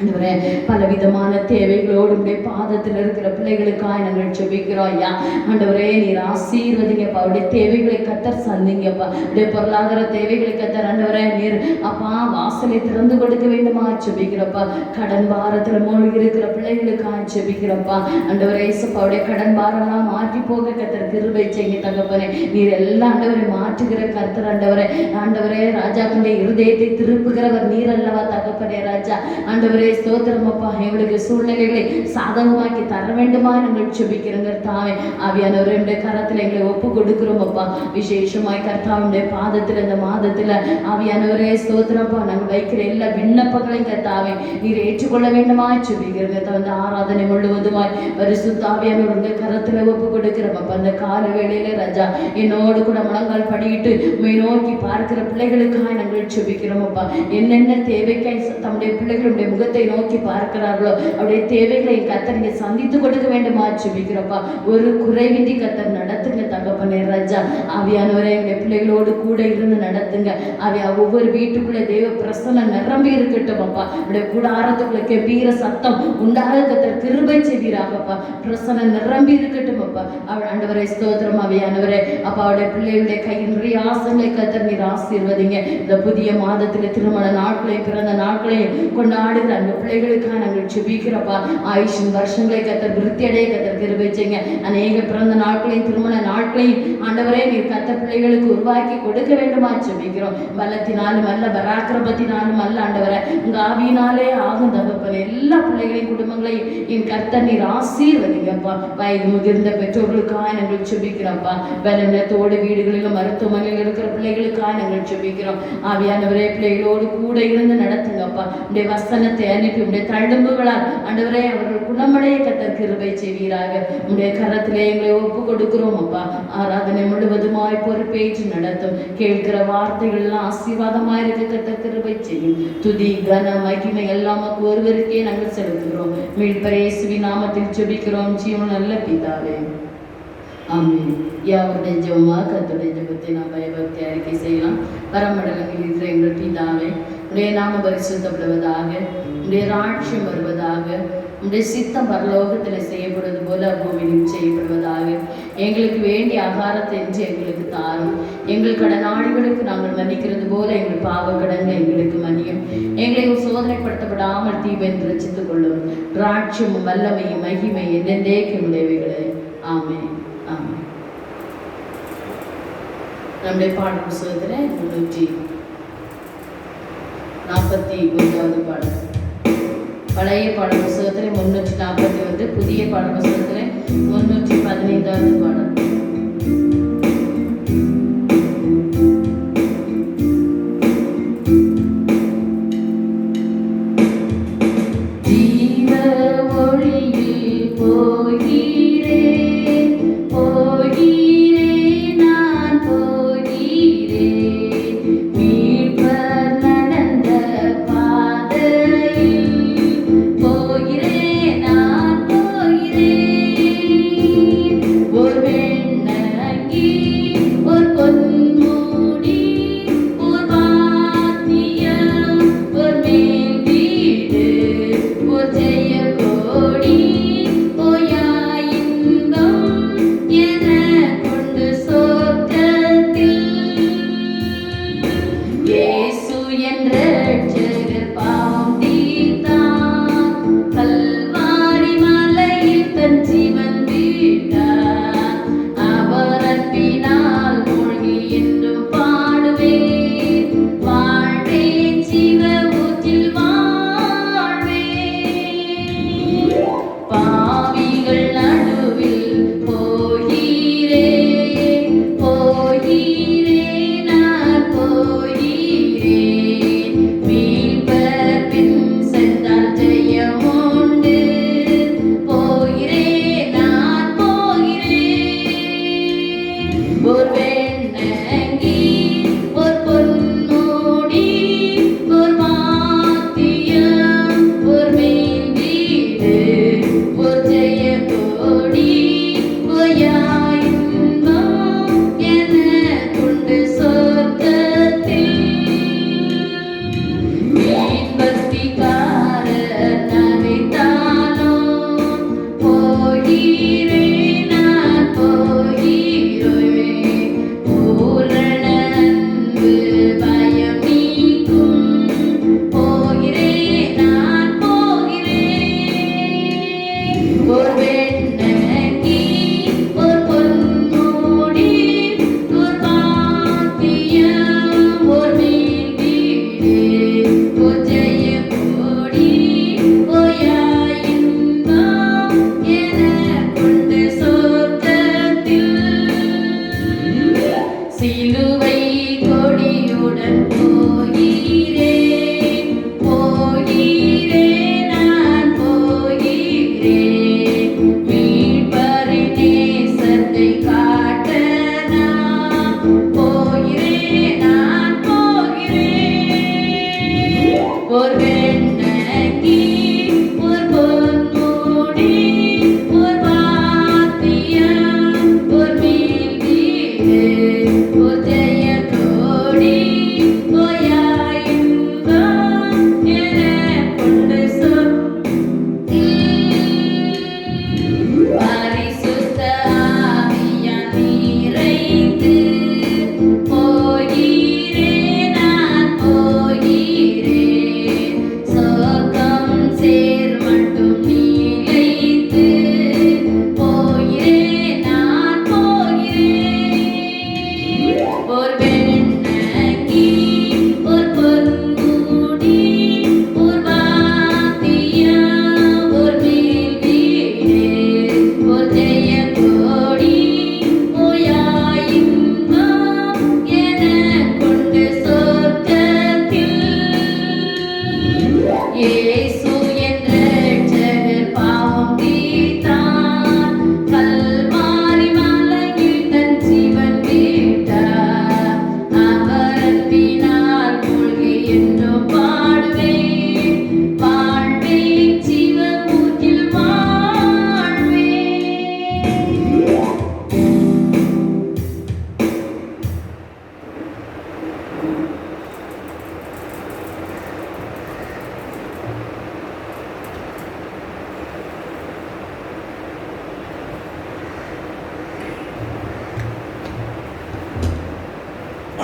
ஆண்டவரே, பல விதமான தேவைகளோடு உடைய பாதத்தில் இருக்கிற பிள்ளைகளுக்காக நாங்கள் ஜெபிக்கிறோம் ஐயா. ஆண்டவரே, நீர் ஆசீர்வதிங்கப்பா. அவருடைய தேவைகளை கர்த்தர் சந்திங்கப்பா. உடைய பொருளாதார தேவைகளை கர்த்தர் ஆண்டவரே நீர் அப்பா வாசலை திறந்து கொடுக்க வேண்டுமா ஜெபிக்கிறப்பா. கடன் பாரத்தில் மூழ்கி இருக்கிற பிள்ளைகளுக்காக ஜெபிக்கிறப்பா. ஆண்டவரே, இயேசுப்பாவுடைய கடன் பாரம்லாம் மாற்றி போக கர்த்தர் கிருபை செய்யுங்க தகப்பனே. நீர் எல்லாம் ஆண்டவரை மாற்றுகிற கர்த்தர் ஆண்டவரே. ஆண்டவரே, ராஜாக்களுடைய இருதயத்தை திருப்புகிறவர் நீர் அல்லவா தகப்பனே ராஜா. ஆண்டவரே, ஸ்தோத்திரம் அப்பா. எங்களுக்கு சூழ்நிலைகளை சாதகமாக்கி தர வேண்டுமா நாங்கள் ஜெபிக்கிறோம் கர்த்தாவே. ஆவியானவருடைய கரத்தில் எங்களை ஒப்பு கொடுக்கிறோம் அப்பா. விசேஷமாய் கர்த்தாவுடைய பாதத்தில் இந்த மாதத்தில் ஆவியானவரே ஸ்தோத்திரப்பா நாங்கள் வைக்கிற எல்லா விண்ணப்பங்களையும் கர்த்தாவே நீர் ஏற்றுக்கொள்ள வேண்டுமா ஜெபிக்கிறோம் கர்த்தா. அந்த ஆராதனை முழுவதுமாய் பரிசுத்த ஆவியானவருடைய கரத்தில் ஒப்பு கொடுக்கிறோம் அப்பா. அந்த கால வேளையில ராஜா என்னோடு கூட முழங்கால் படியிட்டு உம்மை நோக்கி பார்க்கிற பிள்ளைகளுக்காக நாங்கள் ஜெபிக்கிறோம் அப்பா. என்னென்ன தேவைக்காய் தம்முடைய பிள்ளைகளுடைய முகத்தை நோக்கி பார்க்கிறார்களோ அவருடைய தேவைகளை கர்த்தர் நீங்க சந்தித்து கொடுக்க வேண்டுமா ஜெபிக்கிறப்பா. ஒரு குறைவின்றி கர்த்தர் நடத்துங்க தகப்பனே ராஜா. ஆவியானவரே, எங்களுடைய பிள்ளைகளோடு கூட இருந்து நடத்துங்க. ஒவ்வொரு வீட்டுக்குள்ள தெய்வ பிரசன்னம் நிரம்பி இருக்கட்டும் அப்பா. அவருடைய கூடாரத்துக்குள்ள கெம்பீர சத்தம் உண்டாக கர்த்தர் கிருபை செய்வீராகப்பா. பிரசன்னம் நிரம்பி இருக்கட்டும் அப்பா. ஆண்டவரே ஸ்தோத்திரம். ஆவியானவரே அப்பா, அவருடைய பிள்ளைகளுடைய கையின் நிறைய ஆசைகளை கர்த்தர் நீர் ஆசீர்வதிங்க. இந்த புதிய மாதத்தில் திருமண நாட்களையும் பிறந்த நாட்களையும் கொண்டாடுகிற அந்த பிள்ளைகளுக்காக நாங்கள் ஜெபிக்கிறப்பா. ஆயுஷின் வருஷங்களை கர்த்தர் விருத்தி அடைய கர்த்தர் கிருபை செய்யுங்க. அநேக பிறந்த நாட்களையும் திருமண நாட்களையும் ஆண்டவரே நீர் கர்த்தர் பிள்ளைகளுக்கு உருவாக்கி கொடுக்க வேண்டுமா ஜெபிக்கிறோம். பலத்தினாலும் அல்ல, பராக்கிரமத்தினாலும் அல்ல ஆண்டவரே, உங்க ஆவியினாலே ஆகும் தகப்பனே. எல்லா பிள்ளைகளையும் குடும்பங்களையும் என் கர்த்தர் நீர் ஆசீர்வதிங்கப்பா. வயது முதிர்ந்த பெற்றோர்களுக்காக நாங்கள் ஜெபிக்கிறோம்ப்பா. பலனத்தோடு வீடுகளிலும் மருத்துவமனையில் இருக்கிற பிள்ளைகளுக்காக நாங்கள் ஜெபிக்கிறோம். ஆவியானவரே, பிள்ளைகளோடு கூட இருந்து நடத்துங்கப்பா. உடைய வசனத்தை அனுப்பி உடைய தழும்புகளால் ஆண்டவரே அவர்கள் குணமடைய கர்த்தர் கிருபை செய்வீராக. உடைய கரத்திலே எங்களை ஒப்பு கொடுக்கிறோம் அப்பா. ஆராதனை முழுவதுமாய் பொறுப்பேற்று நடத்தும். கேட்கிற வார்த்தைகள் எல்லாம் ஆசீர்வாதமாய் இருக்க கர்த்தர் கிருபை செய்யும். துதி கன மகிமை எல்லாம் ஒருவருக்கே நாங்கள் செலுத்துகிறோம். மீட்பர் இயேசுவின் நாமத்தில் ஜெபிக்கிறோம் ஜீவன் நல்ல பிதாவே, ஆமென். யாவருடைய ஜெபமாக கர்த்தருடைய ஜெபத்தை நாம் பயபக்தி அறிக்கை செய்யலாம். பரமண்டலங்களில் இருக்கிற எங்கள் பிதாவே, உடைய நாம பரிசுத்தப்படுவதாக, உடைய ராட்சியம் வருவதாக, உடைய சித்தம் பரலோகத்தில் செய்யப்படுவது போல பூமியிலும் செய்யப்படுவதாக. எங்களுக்கு வேண்டிய ஆகாரத்தை என்று எங்களுக்கு தாரும். எங்கள் கடனாளிகளுக்கு நாங்கள் மன்னிக்கிறது போல எங்கள் பாவ கடன்களை எங்களுக்கு மன்னியும். எங்களை சோதனைப்படுத்தப்படாமல் தீவென்று ரட்சித்துக் கொள்ளும். ராட்சியமும் வல்லமையும் மகிமை என்றென்றைக்கும் உடையவைகளே. ஆமென், ஆமென். நம்முடைய பாட புத்தகத்தில் 341வது பாடல். பழைய பாட புத்தகத்தில் 341, புதிய பாட புத்தகத்தில் 315வது பாடல்.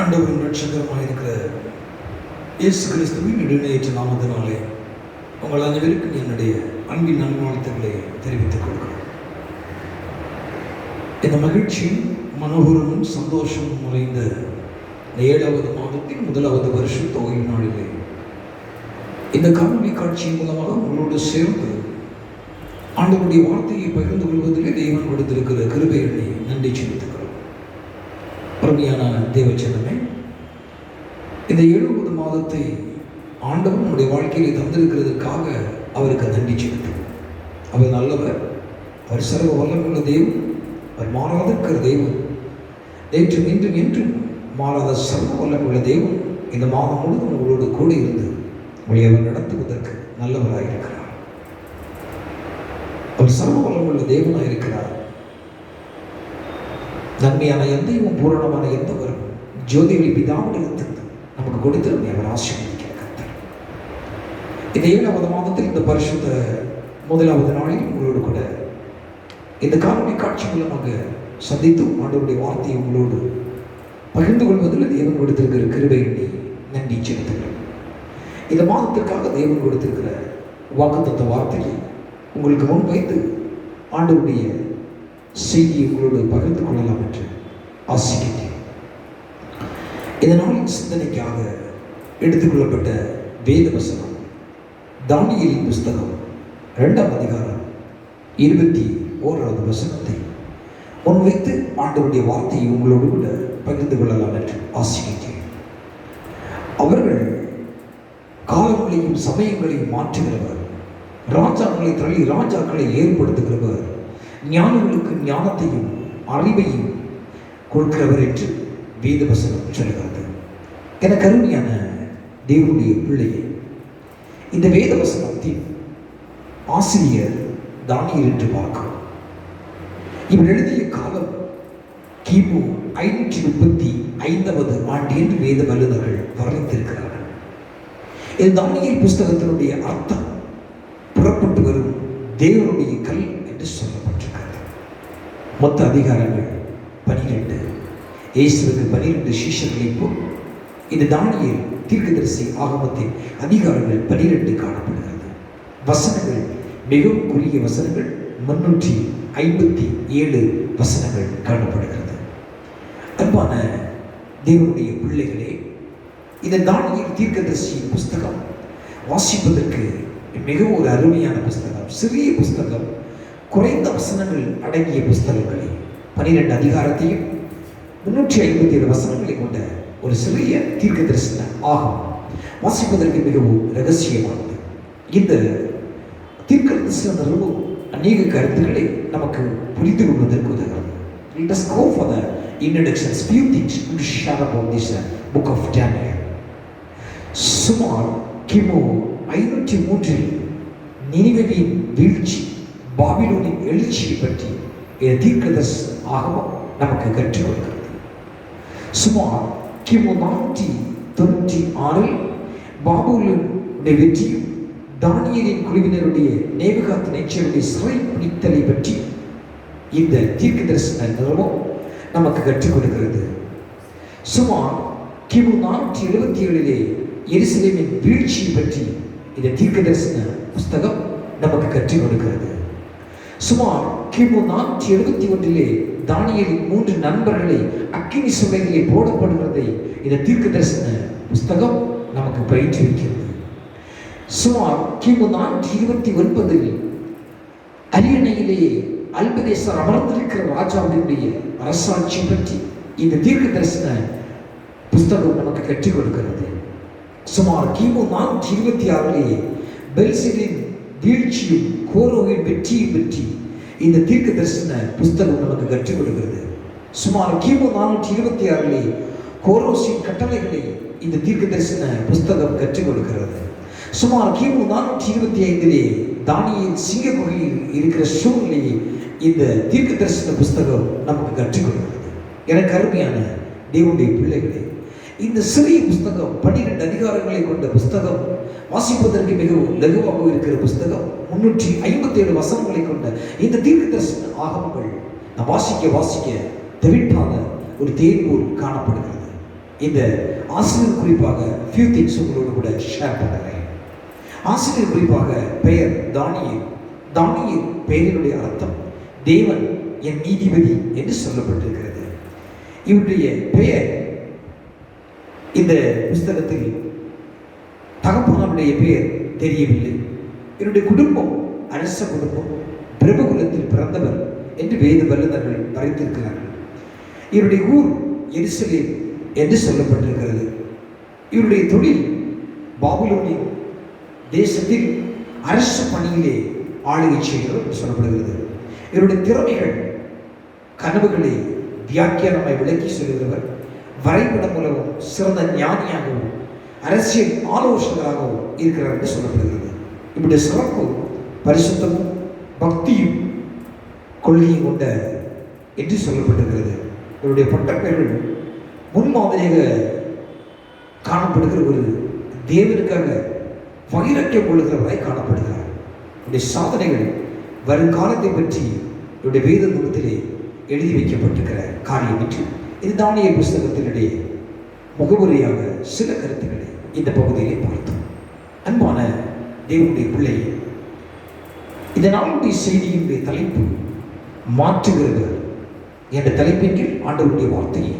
ஆண்டவரின் ரட்சகருமாக இருக்கிற இயேசு கிறிஸ்துவின் இடைநேற்ற நாமத்தினாலே உங்கள் அனைவருக்கும் என்னுடைய அன்பின் நல்வாழ்த்துக்களை தெரிவித்துக் கொள்கிறேன். இந்த மகிழ்ச்சியும் மனோகரமும் சந்தோஷமும் நிறைந்த 7வது மாதத்தின் 1வது வருஷ தொகை நாளிலே இந்த காணொலி காட்சியின் மூலமாக உங்களோடு சேர்ந்து ஆண்டவருடைய வார்த்தையை பகிர்ந்து கொள்வதிலே தெய்வம் கொடுத்திருக்கிற கிருபை எண்ணி நன்றி செலுத்துகிறோம். அருமையான தேவச்சனமே, இந்த 7வது மாதத்தை ஆண்டவர் நம்முடைய வாழ்க்கையை தந்திருக்கிறதுக்காக அவருக்கு நன்றி செலுத்தும். அவர் நல்லவர், அவர் சர்வ வல்லமுள்ள தெய்வம், அவர் மாறாதிருக்கிற தெய்வம், நேற்றும் இன்றும் என்றும் மாறாத சர்வ வல்லமுள்ள தெய்வம் இந்த மாதம் முழுவதும் உங்களோடு கூட இருந்து உங்களை அவர் நடத்துவதற்கு நல்லவராயிருக்கிறார். அவர் சர்வ வல்லமுள்ள தேவனாயிருக்கிறார். நன்மையான எந்தையும் பூரணமான எந்தவரும் ஜோதிகளை பிதாவிடத்திலிருந்து நமக்கு கொடுத்து அவர் ஆசீர்வதிக்கிறார். இந்த 7வது மாதத்தில் இந்த பரிசுத்த 1வது நாளில் உங்களோடு கூட இந்த காணொலி காட்சி மூலமாக சந்தித்து ஆண்டவருடைய வார்த்தையை உங்களோடு பகிர்ந்து கொள்வதில் தேவன் கொடுத்திருக்கிற கிருபை எண்ணி நன்றி செலுத்துகிறேன். இந்த மாதத்திற்காக தேவன் கொடுத்திருக்கிற வாக்குத்தத்த வார்த்தையை உங்களுக்கு முன் வைத்து ஆண்டவருடைய செய்தியை உங்களோடு பகிர்ந்து கொள்ளலாம் என்று ஆசிக்கிறேன். இந்த நாளின் சிந்தனைக்காக எடுத்துக்கொள்ளப்பட்ட வேத வசனம் தானியேலின் புஸ்தகம் 2ஆம் அதிகாரம் 21வது வசனத்தை முன்வைத்து ஆண்டவருடைய வார்த்தையை உங்களோடு கூட பகிர்ந்து கொள்ளலாம் என்று ஆசிக்கிறேன். அவர்கள் காலங்களையும் சமயங்களையும் மாற்றுகிறவர், ராஜாக்களை தள்ளி ராஜாக்களை ஏற்படுத்துகிறவர், ஞானிகளுக்கு ஞானத்தையும் அறிவையும் கொடுக்கிறவர் என்று வேதவசனம் சொல்கிறது. எனக்கு அருமையான தேவனுடைய பிள்ளையே, இந்த வேதவசனத்தின் ஆசிரியர் தானியேல் என்று பார்க்கிறோம். இவர் எழுதிய காலம் கிமு 535வது ஆண்டு என்று வேத வல்லுநர்கள் வர்ணித்திருக்கிறார்கள். இந்த தானியேல் புஸ்தகத்தினுடைய அர்த்தம் புறப்பட்டு வரும் தேவனுடைய கல் என்று சொல்லப்பட்டிருக்கிறது. மொத்த அதிகாரங்கள் 12. இயேசுவுக்கு 12 சீஷர்களை போல் இந்த தானியேல் தீர்க்கதரிசி ஆகமத்தின் அதிகாரங்கள் 12 காணப்படுகிறது. வசனங்கள் மிகவும் குறுகிய வசனங்கள் 357 வசனங்கள் காணப்படுகிறது. அன்பான தேவனுடைய பிள்ளைகளே, இந்த தானியேல் தீர்க்கதரிசியின் புஸ்தகம் வாசிப்பதற்கு மிகவும் ஒரு அருமையான புஸ்தகம். சிறிய புஸ்தகம், குறைந்த வசனங்கள் அடங்கிய புஸ்தகங்களை 12 அதிகாரத்தையும் 357 வசனங்களை கொண்ட ஒரு சிறிய தீர்க்க தரிசன ஆகும். வாசிப்பதற்கு மிகவும் ரகசியமானது. இந்த தீர்க்க தரிசனம் அநேக கருத்துக்களை நமக்கு புரிந்து கொள்வதற்கு உதவுகிறது. Let us go for the introductions. Few things to share about this book of Daniel. சுமார் கிமு 503 நினிவேவின் வீழ்ச்சி, பாபிலோனின் எழுச்சியை பற்றி தீர்க்கதரிசன ஆகமம் நமக்கு கற்றுக் கொடுக்கிறது. சுமார் கிமு 496 பாபிலோனுடைய வெற்றியும் தானியேலின் குழுவினருடைய நேபுகாத்நேச்சருடைய சிறை பிடித்தலை பற்றி இந்த தீர்க்கதரிசன நிறுவனம் நமக்கு கற்றுக் கொடுக்கிறது. சுமார் கிமு 477 எருசலேமின் வீழ்ச்சியை பற்றி இந்த தீர்க்கதரிசன புஸ்தகம் நமக்கு கற்றுக் கொடுக்கிறது. சுமார் கிமு 471 தானியேலின் 3 நண்பர்களை அக்கினி சுளைகளிலே போடப்படுகிறதை இந்த தீர்க்கதரிசன புஸ்தகம் நமக்கு பயிற்றுவிக்கிறது. சுமார் கிமு 429 அரியணையிலே அல்பதேசர் அமர்ந்திருக்கிற ராஜாவினுடைய அரசாட்சி பற்றி இந்த தீர்க்கதரிசன புஸ்தகம் நமக்கு கற்றுக் கொடுக்கிறது. சுமார் கிமு 426 பெல்சிலின் வீழ்ச்சியும் கோரோவின் வெற்றியும் பற்றி இந்த தீர்க்கதரிசன புஸ்தகம் நமக்கு கற்றுக் கொடுக்கிறது. சுமார் கிமு 426 கோரோசின் கட்டளைகளை இந்த தீர்க்கதரிசன புஸ்தகம் கற்றுக் கொடுக்கிறது. சுமார் கிமு 425 தானியேல் சிங்க குகையில் இருக்கிற சூழ்நிலையை இந்த தீர்க்கதரிசன புஸ்தகம் நமக்கு கற்றுக் கொடுக்கிறது. எனக்கு அருமையான தேவனுடைய பிள்ளைகளே, இந்த சிறிய புஸ்தகம் 12 அதிகாரங்களை கொண்ட புஸ்தகம், வாசிப்பதற்கு மிகவும் லகுவாக இருக்கிற புஸ்தகம், 357 வசனங்களை கொண்ட இந்த தீர்க்கதரிசன ஆகமங்கள் நான் வாசிக்க தவிர்க்காத ஒரு தேன் போல் காணப்படுகிறது. இந்த ஆசிரியர் குறிப்பாக few things உங்களோடு கூட ஷேர் பண்ணுறேன். ஆசிரியர் குறிப்பாக பெயர் தானியேல். தானியேல் பெயரினுடைய அர்த்தம் தேவன் என் நீதிபதி என்று சொல்லப்பட்டிருக்கிறது. இவருடைய பெயர் இந்த புஸ்தகத்தில் தகப்பனுடைய பெயர் தெரியவில்லை. இவருடைய குடும்பம் அரச குடும்பம், பிரபுகுலத்தில் பிறந்தவர் என்று வேத வல்லுநர்கள் வரைத்திருக்கிறார்கள். இவருடைய ஊர் எருசலேம் என்று சொல்லப்பட்டிருக்கிறது. இவருடைய தொழில் பாபிலோனின் தேசத்தில் அரசு பணியிலே ஆளுகை செய்கிறவர் என்று சொல்லப்படுகிறது. இவருடைய திறமைகள் கனவுகளை வியாக்கியானமாய் விளக்கி சொல்கிறவர், வரைபடம் மூலமும் சிறந்த ஞானியாகவும் அரசியல் ஆலோசகராகவும் இருக்கிறார் என்று சொல்லப்படுகிறது. இப்படி சிறப்பு பரிசுத்தமும் பக்தியும் கொள்கையும் கொண்ட என்று சொல்லப்பட்டிருக்கிறது. இவருடைய பட்டப்பெயர்கள் முன்மாதிரியாக காணப்படுகிற ஒரு தேவனுக்காக பகிரக்க கொள்ளுகிறவராய் காணப்படுகிறார். இவருடைய சாதனைகள் வருங்காலத்தை பற்றி இவருடைய வேத நூலத்திலே எழுதி வைக்கப்பட்டிருக்கிற காரியம் என்று இது தானியேல் புஸ்தகத்தினுடைய முகவுரையாக சில கருத்துக்களை இந்த பகுதியிலே பார்த்தோம். அன்பான தேவனுடைய பிள்ளை, இந்த நாளுடைய செய்தியினுடைய தலைப்பு மாற்றுகிறவர் என்ற தலைப்பின் கீழ் ஆண்டவருடைய வார்த்தையை,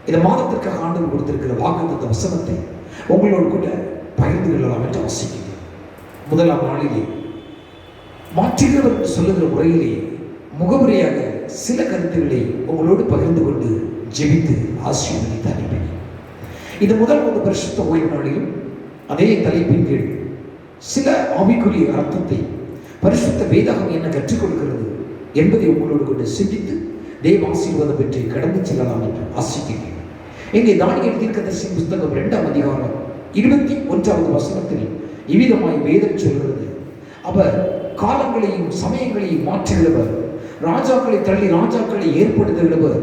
இந்த மாதத்திற்காக ஆண்டவர் கொடுத்திருக்கிற வாக்குத்தத்த வசனத்தை உங்களோடு கூட பகிர்ந்து கொள்ளலாம் என்று ஆசைக்கிறேன். முதலாம் நாளிலே மாற்றுகிறவர் என்று சொல்லுகிற முறையிலே முகவுரையாக சில கருத்துக்களை உங்களோடு பகிர்ந்து கொண்டு ஜெபித்து ஆசீர்வதித்து அனுப்பினேன். இந்த முதல் பரிசுத்த ஓய்வு நாளிலும் அதே தலைப்பின் கீழ் சில ஆவிக்குரிய அர்த்தத்தை பரிசுத்த வேதாகம் என்ன கற்றுக் கொடுக்கிறது என்பதை உங்களோடு கொண்டு சிந்தித்து தேவ ஆசீர்வாதம் பெற்று கடந்து செல்லலாம் என்று ஆசைக்கிறேன். இங்கே தானியேல் தீர்க்கதரிசி புஸ்தகம் 2ஆம் அதிகாரம் 21வது வசனத்தில் இவ்விதமாய் வேதம் சொல்கிறது, அவர் காலங்களையும் சமயங்களையும் மாற்றுகிறவர், ராஜாக்களை தள்ளி ராஜாக்களை ஏற்படுத்துகிறவர்,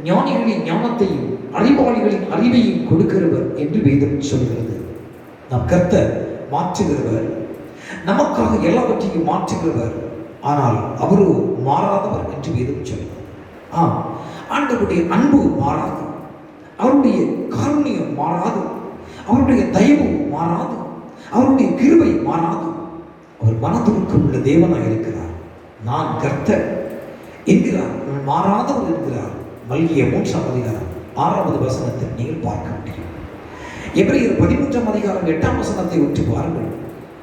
ஞானிகளின் ஞானத்தையும் அறிவாளிகளின் அறிவையும் கொடுக்கிறவர் என்று வேதம் சொல்கிறது. நாம் கர்த்தர் மாற்றுகிறவர், நமக்காக எல்லாவற்றையும் மாற்றுகிறவர், ஆனால் அவரோ மாறாதவர் என்று வேதம் சொல்கிறது. ஆண்டவருடைய அன்பு மாறாது, அவருடைய காருண்யம் மாறாது, அவருடைய தயவு மாறாது, அவருடைய கிருபை மாறாது. அவர் மனதுருக்கம் உள்ள தேவனாக இருக்கிறார். நான் கர்த்தர் என்கிறார், மாறாதவர் என்கிறார். மல்கிய 3ஆம் அதிகாரம் 6வது வசனத்தில் நீங்கள் பார்க்க முடியும். எபிரேயர் 13ஆம் அதிகாரம் 8ஆம் வசனத்தை ஒற்றி பாருங்கள்.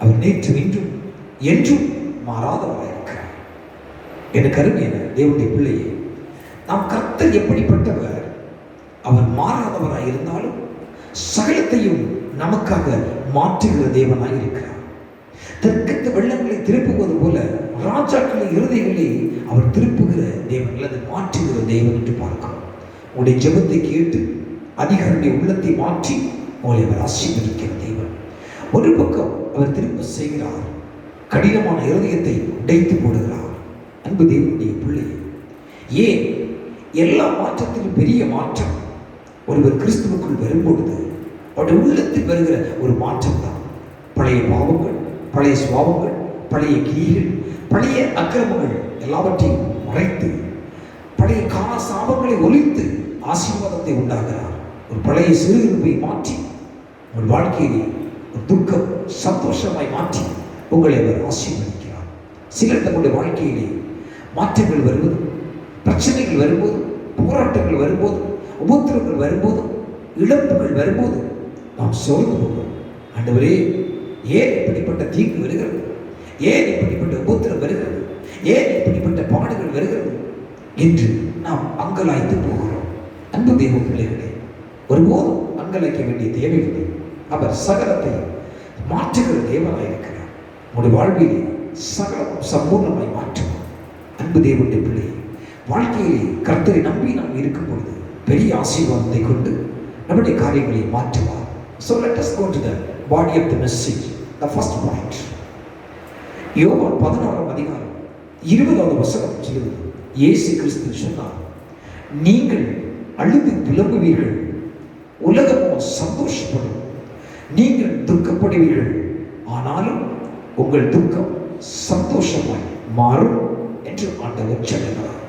அவர் நேற்று இன்றும் என்றும் மாறாதவராக இருக்கிறார். எனக்கு அருமையான தேவனுடைய பிள்ளையே, நாம் கர்த்தர் எப்படிப்பட்டவர்? அவர் மாறாதவராக இருந்தாலும் சகலத்தையும் நமக்காக மாற்றுகிற தேவனாய் இருக்கிறார். தெற்கத்து வெள்ளங்களை திருப்புவது போல ராஜாக்களின் இருதயங்களை அவர் திருப்புகிற தேவன் அல்லது மாற்றுகிற தேவன் என்று பார்க்கிறோம். உங்களுடைய ஜெபத்தை கேட்டு அதிகாரியுடைய உள்ளத்தை மாற்றி உங்களை அவர் ஆசீர்வதிக்கிற தேவன். ஒரு பக்கம் அவர் திரும்ப செய்கிறார், கடினமான இருதயத்தை உடைத்து போடுகிறார். அன்பு தேவனுடைய பிள்ளை, ஏன் எல்லா மாற்றத்திலும் பெரிய மாற்றம் ஒருவர் கிறிஸ்துவுக்குள் வரும்பொழுது அவருடைய உள்ளத்தில் வருகிற ஒரு மாற்றம் தான். பழைய பாவங்கள், பழைய சுவாபங்கள், பழைய கிரிகள், பழைய அக்கிரமங்கள் எல்லாவற்றையும் மறைத்து பழைய சாபங்களை ஒழித்து ஆசீர்வாதத்தை உண்டாகிறார். ஒரு பழைய சிறுகிருப்பை மாற்றி ஒரு வாழ்க்கையிலே ஒரு துக்கம் சந்தோஷமாய் மாற்றி உங்களை அவர் ஆசீர்வதிக்கிறார். சிலர் தங்களுடைய வாழ்க்கையிலே மாற்றங்கள் வருவது, பிரச்சனைகள் வரும்போது, போராட்டங்கள் வரும்போது, உபத்திரங்கள் வரும்போது, இழப்புகள் வரும்போது நாம் சோர்ந்து போகிறோம். ஆண்டவரே, ஏன் இப்படிப்பட்ட தீங்கு வருகிறது? ஏன் இப்படிப்பட்ட உபத்திரம் வருகிறது? ஏன் இப்படிப்பட்ட பாடுகள் வருகிறது என்று நாம் அங்கலாய்த்து போகிறோம். அன்பு தெய்வ பிள்ளைகளே, ஒருபோதும் அங்கலாய்க்க வேண்டிய தேவையில்லை. அவர் சகலத்தை மாற்றுகிற தேவனாயிருக்கிறார். உங்களுடைய வாழ்விலே சகலம் சம்பூர்ணமாய் மாற்றும். அன்பு தேவனுடைய பிள்ளை, வாழ்க்கையிலே கர்த்தரை நம்பி நாம் இருக்கும் பொழுது பெரிய ஆசீர்வாதத்தை கொண்டு நம்முடைய காரியங்களை மாற்றுவார். So let us go to the body of the message. The first point. யோவான் 16ஆம் அதிகாரம் 20வது வசனம் சொல்லுகிறது, இயேசு கிறிஸ்து சொன்னார், நீங்கள் அழுது புலம்புவீர்கள், உலகமோ சந்தோஷப்படும். நீங்கள் துக்கப்படுவீர்கள், ஆனாலும் உங்கள் துக்கம் சந்தோஷமாய் மாறும் என்று ஆண்டவர் சொல்லுகிறார்.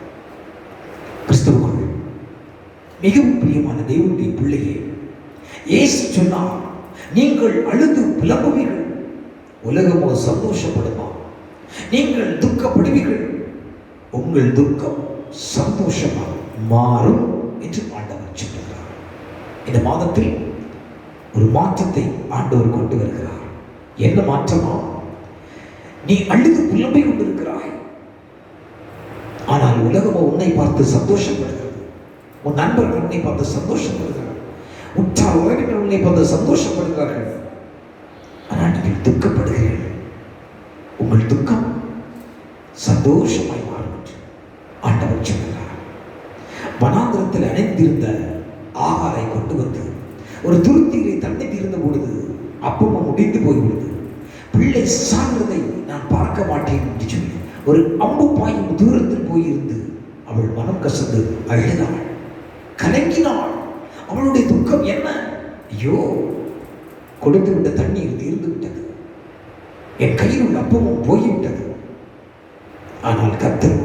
கிறிஸ்துவுக்குள் மிகவும் பிரியமான தேவனுடைய பிள்ளையே, இயேசு சொன்னார், நீங்கள் அழுது புலம்புவீர்கள், உலகமோ சந்தோஷப்படுமா. நீங்கள் துக்கப்படுவீர்கள், உங்கள் துக்கம் சந்தோஷமாக மாறும் என்று ஆண்டவர் சொல்லுகிறார். இந்த மாதத்தில் ஒரு மாற்றத்தை ஆண்டவர் கொண்டு வருகிறார். என்ன மாற்றமா? நீ அழுது புலம்பிக் கொண்டிருக்கிறாய், ஆனால் உலகமோ உன்னை பார்த்து சந்தோஷப்படுகிறது. உன் நண்பர்கள் உன்னை பார்த்து சந்தோஷப்படுகிறார்கள், உற்றார் உறவினர் உன்னை பார்த்து சந்தோஷப்படுகிறார்கள், ஆனால் நீங்கள் துக்கப்படுகிறீர்கள். உங்கள் துக்கம் சந்தோஷமாய் மாறும் என்று ஆண்டவர் சொல்கிறார். வனாந்திரத்தில் அணைந்திருந்த ஆகாரை கொண்டு வந்து ஒரு துருத்தியிலே தண்ணீர் இருந்த பொழுது அப்பமும் முடிந்து போய்விடுது. பிள்ளை சாகிறதை நான் பார்க்க மாட்டேன் என்று சொல்லி ஒரு அம்பு பாயும் தூரத்தில் போயிருந்து அவள் மனம் கசந்து அழுதாள், கலங்கினாள். அவளுடைய துக்கம் என்ன? ஐயோ, கொடுத்து விட்ட தண்ணீர் தீர்ந்து விட்டது, என் கையில் உள்ள அப்பமும் போய்விட்டது. ஆனால் கர்த்தர்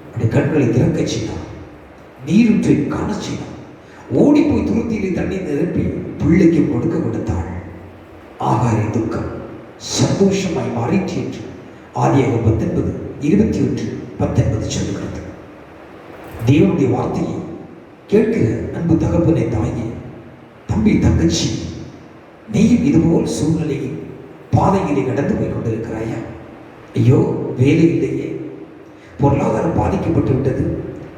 அவருடைய கண்களை திறக்க செய்தார், நீரூற்றை காண செய்தார். ஓடி போய் துருத்தியிலே தண்ணீர் நிரப்பி பிள்ளைக்கு கொடுக்க கொடுத்தாள். ஆகாரின் துக்கம் சந்தோஷமாய் மாறிற்று என்று ஆதியாகமம் 19:21-19 சொல்லுகிறது. தேவனுடைய வார்த்தையை கேட்கிற அன்பு தகப்பனே, தாயே, தம்பி, தங்கச்சி, நீயும் இதுபோல் சூழ்நிலையில் பாதையிலே கடந்து போய் கொண்டிருக்கிறாயா? ஐயோ, வேலை இல்லையே, பொருளாதாரம் பாதிக்கப்பட்டு விட்டது,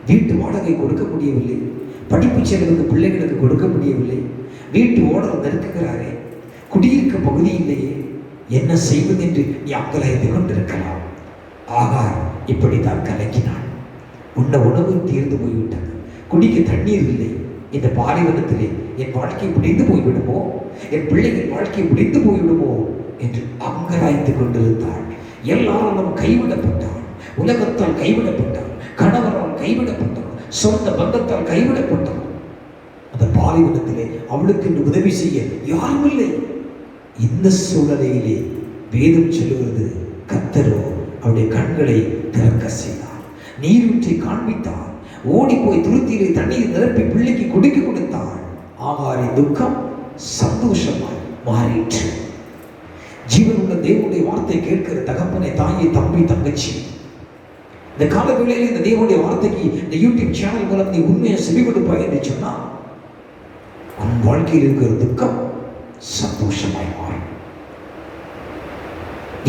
வீட்டு வாடகை கொடுக்க முடியவில்லை, படிப்பு செலவுக்கு பிள்ளைகளுக்கு கொடுக்க முடியவில்லை, வீட்டு ஓனர் நெருக்குகிறாரே, குடியிருக்க பகுதி இல்லையே, என்ன செய்வது என்று நீ அங்கலாய்த்து கொண்டிருக்கலாம். ஆகார் இப்படித்தான் கலங்கினான். உண்ண உணவு தீர்ந்து போய்விட்டது, குடிக்க தண்ணீர் இல்லை. இந்த பாலைவனத்திலே என் வாழ்க்கை முடிந்து போய்விடுமோ, என் பிள்ளைகள் வாழ்க்கை முடிந்து போய்விடுமோ என்று அங்கலாய்த்து கொண்டிருந்தாள். எல்லாரும் கைவிடப்பட்டாள், உலகத்தால் கைவிடப்பட்டாள், கணவரால் கைவிடப்பட்டாள், சொந்த பந்தத்தால் கைவிடப்பட்டாள். அந்த பாலைவனத்திலே அவளுக்கு உதவி செய்ய யாரும் இல்லை. இந்த சூழ்நிலையிலே வேதம் சொல்லுவது, கர்த்தரோ அவருடைய கண்களை திறக்க செய்தார், நீரூற்றை காண்பித்தார், ஓடி போய் துருத்தியிலே தண்ணீர் நிரப்பி பிள்ளைக்கு குடிக்க கொடுத்தாள். ஆகாரின் துக்கம் சந்தோஷமாய் மாறிற்று. ஜீவனுள்ள தேவனுடைய வார்த்தை கேட்கிற தகப்பனை, தாயை, தம்பி, தங்கச்சி, இந்த கால வேளையில் இந்த தேவனுடைய வார்த்தைக்கு இந்த யூடியூப் சேனல் மூலம் நீ உண்மையை செவி கொடுப்பாய் என்று சொன்னால் உன் வாழ்க்கையில் இருக்கிற துக்கம் சந்தோஷமாய் மாறும்.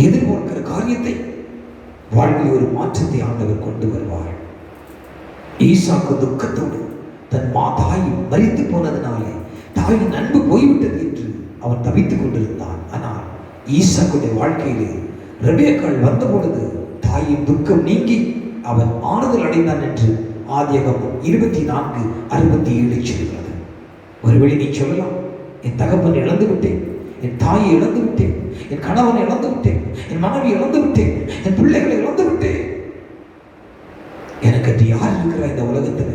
எதிர்பார்க்கிற காரியத்தை வாழ்வில் ஒரு மாற்றத்தை ஆண்டவர் கொண்டு வருவார். ஈசாக்கு துக்கத்தோடு தன் தாய் மரித்து போனதினாலே தாயின் அன்பு போய்விட்டது என்று அவன் தவித்துக் கொண்டிருந்தான். ஆனால் ஈசாக்குடைய வாழ்க்கையிலே ரெபெக்காள் வந்த பொழுது தாயின் துக்கம் நீங்கி அவன் ஆறுதல் அடைந்தான் என்று ஆதியாகமம் 24:67 சொல்கிறது. ஒருவேளை நீ சொல்லலாம், என் தகப்பன் இழந்து விட்டேன், என் தாயை இழந்து விட்டேன், என் கணவனை இழந்து விட்டேன், என் மனைவி இழந்து விட்டேன், என் பிள்ளைகளை இழந்து விட்டேன், எனக்கு யார் இருக்கிற இந்த உலகத்தில்?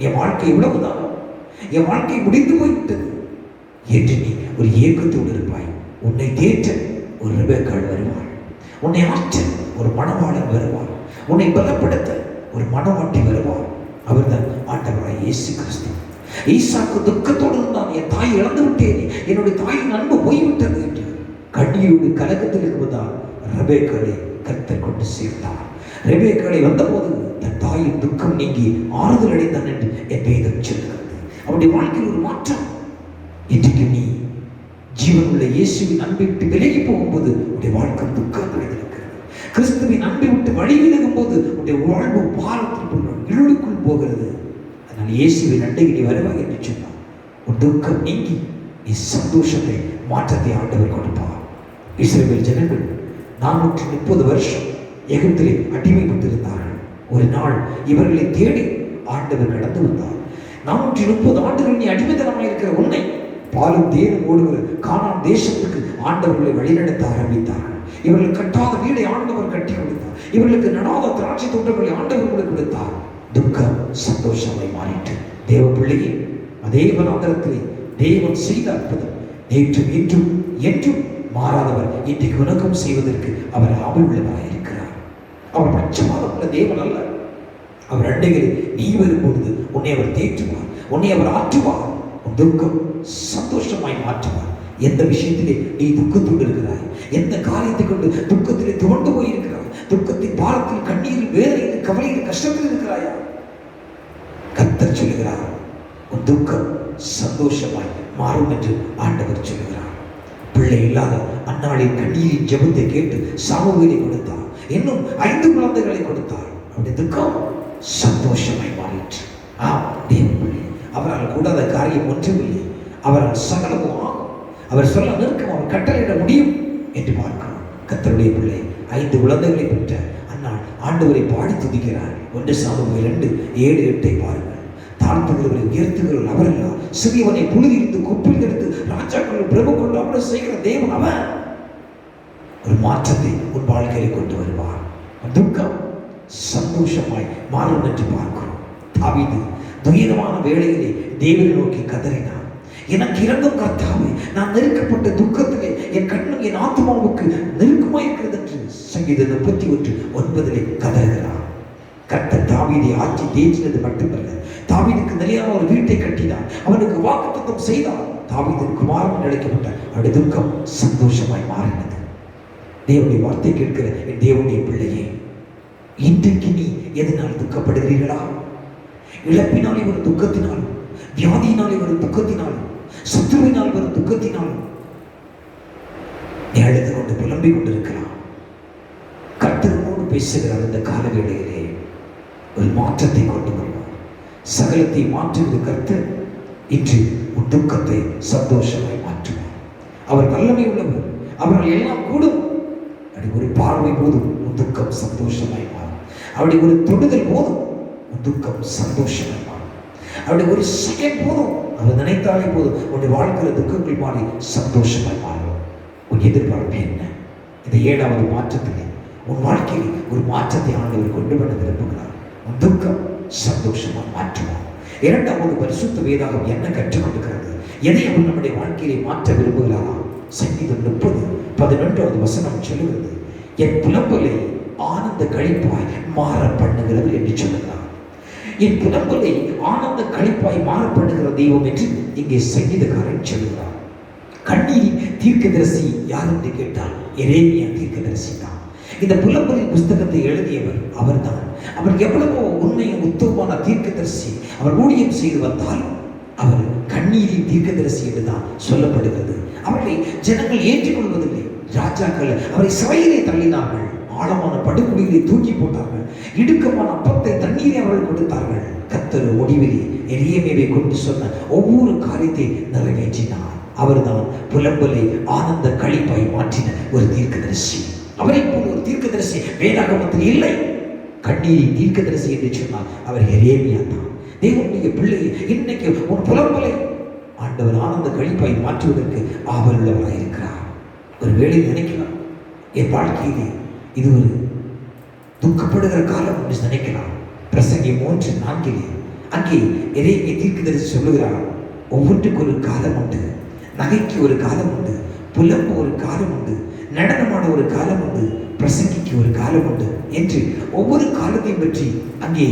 என் வாழ்க்கை இவ்வளவுதான், என் வாழ்க்கை முடிந்து போய்விட்டது என்று நீ ஒரு ஏக்கத்தோடு இருப்பாய். உன்னை தேற்ற ஒரு ரெபெக்காள் வருவாள், உன்னை ஆற்ற ஒரு மணவாளன் வருவார், உன்னை பலப்படுத்த ஒரு மணவாட்டி வருவார். அவர்தான் ஆண்டவராய் இயேசு கிறிஸ்து. ஈசாக்கு துக்கத்தோடு இருந்தான், என் தாயை இழந்து விட்டேன், என்னுடைய தாயின் அன்பு போய்விட்டது என்று கண்ணீரோடு கலக்கத்தில் இருக்குவதால் ரெபெக்காளை கர்த்தர் கொண்டு சேர்த்தார். ரெபெக்காளை வந்தபோது தன் தாயின் துக்கம் நீங்கி ஆறுதல் அடைந்தான் என்று என் வேதம் சொல்கிறது. அவருடைய வாழ்க்கையில் ஒரு மாற்றம். இன்றைக்கு நீ ஜீவனுள்ள இயேசுவின் அன்பை விட்டு விலகி போகும்போது உடைய வாழ்க்கை துக்கங்கள் இருக்கிறது. கிறிஸ்துவின் அன்பை விட்டு வழி விலகும் போது உடைய வாழ்வு பாரத்திற்குள் இருளுக்குள் போகிறது. அதனால் இயேசுவின் அண்டைக்கு நீ வருவாய் என்று சொன்னார். உன் துக்கம் நீங்கி நீ சந்தோஷத்தை மாற்றத்தை ஆண்டவர் கொடுப்பார். இஸ்ரவேல் ஜனங்கள் 430 வருஷம் எகிப்திலே அடிமைப்பட்டிருந்தார்கள். ஒரு நாள் இவர்களை தேடி ஆண்டவர் கடந்து வந்தார். 430 ஆண்டுகள் நீ அடிமைத்தனமாக இருக்கிற உன்னை பாலும் தேனும் ஓடுகிற கானான் தேசத்துக்கு ஆண்டவர்களை வழிநடத்த ஆரம்பித்தார்கள். இவர்கள் கட்டாத வீடை ஆண்டவர் கட்டி கொடுத்தார். இவர்களுக்கு நடாத திராட்சை தோட்டங்களை ஆண்டவர்களுக்கு கொடுத்தார். துக்கம் சந்தோஷமாய் மாறிட்டு தேவ பிள்ளையே, அதே வனாந்தரத்திலே தேவன் செய்த அற்புதம் நேற்றும் இன்றும் என்றும் மாறாதவர் இன்றைக்கு உனக்கும் செய்வதற்கு அவர் ஆவல் உள்ளவராக இருக்கிறார். அவர் பட்சமாக உள்ள தேவன் அல்ல. அவர் அண்டைகளில் நீ வரும்பொழுது உன்னை அவர் தேற்றுவார், உன்னை அவர் ஆற்றுவார், உன் துக்கம் சந்தோஷமாய் மாற்றுவார். எந்த விஷயத்திலே நீ துக்கத்தோடு இருக்கிறாய், எந்த காரியத்தை கொண்டு துக்கத்திலே துவண்டு போயிருக்கிறாய், துக்கத்தின் பாரத்தில் கண்ணீரில் வேதனையில் கவலையில் கஷ்டத்தில் இருக்கிறாயா? கர்த்தர் சொல்லுகிறார், உன் துக்கம் சந்தோஷமாய் மாறும் என்று ஆண்டவர் சொல்லுகிறார். பிள்ளை இல்லாத அன்னாளின் கண்ணீரின் ஜெபத்தை கேட்டு சாமுவேலை கொடுத்தார். இன்னும் 5 குழந்தைகளை கொடுத்தார். அவருடைய துக்கம் சந்தோஷமாய் மாறிற்று. தேவன் அவரால் கூடாத காரியம் ஒன்றுமில்லை. அவரால் சகலமும் ஆகும். அவர் சொல்ல நிற்கும், அவர் கட்டளையிட முடியும் என்று பார்க்கிறோம். கர்த்தருடைய பிள்ளை 5 குழந்தைகளை பெற்ற அன்னாள் ஆண்டவரை பாடி துதிக்கிறார். 1 சாமுவேல் 2:7-8 பாருங்கள். தாழ்த்துகிறவரை உயர்த்துகிறவர் அவர் அல்ல, சிறியவனை புழுதியிருந்து குப்பில் எடுத்து ராஜாக்கள் பிரபு கொண்டு அவரை செய்கிற தேவன் அவர். ஒரு மாற்றத்தை உன் வாழ்க்கையை கொண்டு வருவார். துக்கம் சந்தோஷமாய் மாறும் என்று பார்க்கிறோம். தாவீது துயரமான வேளையிலே தேவனை நோக்கி கதறினார். எனக்கு இறங்கும் கர்த்தாவே, நான் நெருக்கப்பட்ட துக்கத்திலே என் கண்ணும் என் ஆத்மாவுக்கு நெருக்கமாய் இருக்கிறது என்று சங்கீதம் 31:9 கதறுகிறார். கர்த்தர் தாவீதை ஆட்சி தேற்றினது மட்டுமல்ல, தாவீதுக்கு நிலையான ஒரு வீட்டை கட்டினார், அவனுக்கு வாக்குத்தத்தம் செய்தார். தாவீதின் குமாரன் அழைக்கப்பட்டார். அவருடைய துக்கம் சந்தோஷமாய் மாறினது. தேவனுடைய வார்த்தை கேட்கிற என் தேவனுடைய பிள்ளையே, இன்றைக்கு நீ எதனால் துக்கப்படுகிறீர்களா? இழப்பினாலே ஒரு துக்கத்தினாலும், வியாதியினாலே ஒரு துக்கத்தினாலும், சத்துருவினால் ஒரு துக்கத்தினாலும் நீ அழுது கொண்டு புலம்பிக் கொண்டிருக்கலாம். கர்த்தரோடு பேசுகிறார். இந்த காலவேளையிலே ஒரு மாற்றத்தை கொண்டு வருவார். சகலத்தை மாற்றுகிற கர்த்தர் இன்று உன் துக்கத்தை சந்தோஷமாய் மாற்றுவார். அவர் வல்லமை உள்ளவர், அவர்கள் எல்லாம் கூடும். அப்படி ஒரு பார்வை போதும் உன் துக்கம் சந்தோஷமாய் மாறும். அப்படி ஒரு தொடுதல் போதும் உன் துக்கம் சந்தோஷமாய் மாறும். அப்படி ஒரு செகண்ட் போதும், அவர் நினைத்தாலே போதும் உன்னுடைய வாழ்க்கையில் துக்கங்கள் மாறி சந்தோஷமாய் மாறும். உன் எதிர்பார்ப்பு என்ன? இந்த 7வது மாற்றத்திலே உன் வாழ்க்கையில் ஒரு மாற்றத்தை ஆண்டவர் கொண்டு வர விரும்புகிறார். உன் துக்கம் சந்தோஷமாக மாற்றுவார். 2வது பரிசுத்த வேதாகம் என்ன கற்றுக் கொடுக்கிறது? எதை அவர் நம்முடைய வாழ்க்கையிலே மாற்ற விரும்புகிறாரா? சங்கீதம் 30:11 சொல்லுகிறது, என் புலம்பலை ஆனந்த களிப்பாய் மாற பண்ணுகிறவர் என்று சொல்லுகிறார். என் புலம்பலை ஆனந்த களிப்பாய் மாற பண்ணுகிற தெய்வம் என்று இங்கே சங்கீதக்காரன் சொல்லுகிறார். கண்ணீரின் தீர்க்கதரிசி யார் என்று கேட்டால் எரேமியா தீர்க்கதரிசி தான். இந்த புலம்பலின் புஸ்தகத்தை எழுதியவர் அவர்தான். அவர் எவ்வளவோ உண்மையும் உத்தமமான தீர்க்கதரிசி. அவர் ஊழியம் செய்து வந்தால் அவர் கண்ணீரின் தீர்க்கதரிசி என்றுதான் சொல்லப்படுகிறது. அவர்களை ஜனங்கள் ஏற்றுக்கொள்வதில்லை. ராஜாக்கள் அவரை சிறையிலே தள்ளினார்கள், ஆழமான படுகொலியிலே தூக்கி போட்டார்கள், இடுக்கமான அப்பத்தை தண்ணீரை அவர்கள் கொடுத்தார்கள். கர்த்தர் முடிவிலே எரேமியாவை கொண்டு சொன்ன ஒவ்வொரு காரியத்தை நிறைவேற்றினார். அவர்தான் புலம்பலை ஆனந்த களிப்பாய் மாற்றின ஒரு தீர்க்கதரிசி. அவரை போல ஒரு தீர்க்கதரிசி வேதாகமத்தில் இல்லை. கண்ணீரின் தீர்க்கதரிசி என்று சொன்னால் அவர் எரேமியா தான். தேவனுடைய பிள்ளை, இன்னைக்கு உன் புலம்பலை ஆண்டவர் ஆனந்த கழிப்பாய் மாற்றுவதற்கு ஆவலுள்ளவராக இருக்கிறார். ஒரு வேளை நினைக்கலாம், என் வாழ்க்கையிலே இது ஒரு துக்கப்படுகிற காலம் என்று நினைக்கலாம். பிரசங்கி 3:4 அங்கே எரேமியா தீர்க்கதரிசி சொல்லுகிறார், ஒவ்வொன்றுக்கு ஒரு காலம் உண்டு, நகைக்கு ஒரு காலம் உண்டு, புலம்ப ஒரு காலம் உண்டு, நடனமான ஒரு காலம் உண்டு, பிரசங்கிக்கு ஒரு காலம் உண்டு என்று ஒவ்வொரு காலத்தையும் பற்றி அங்கே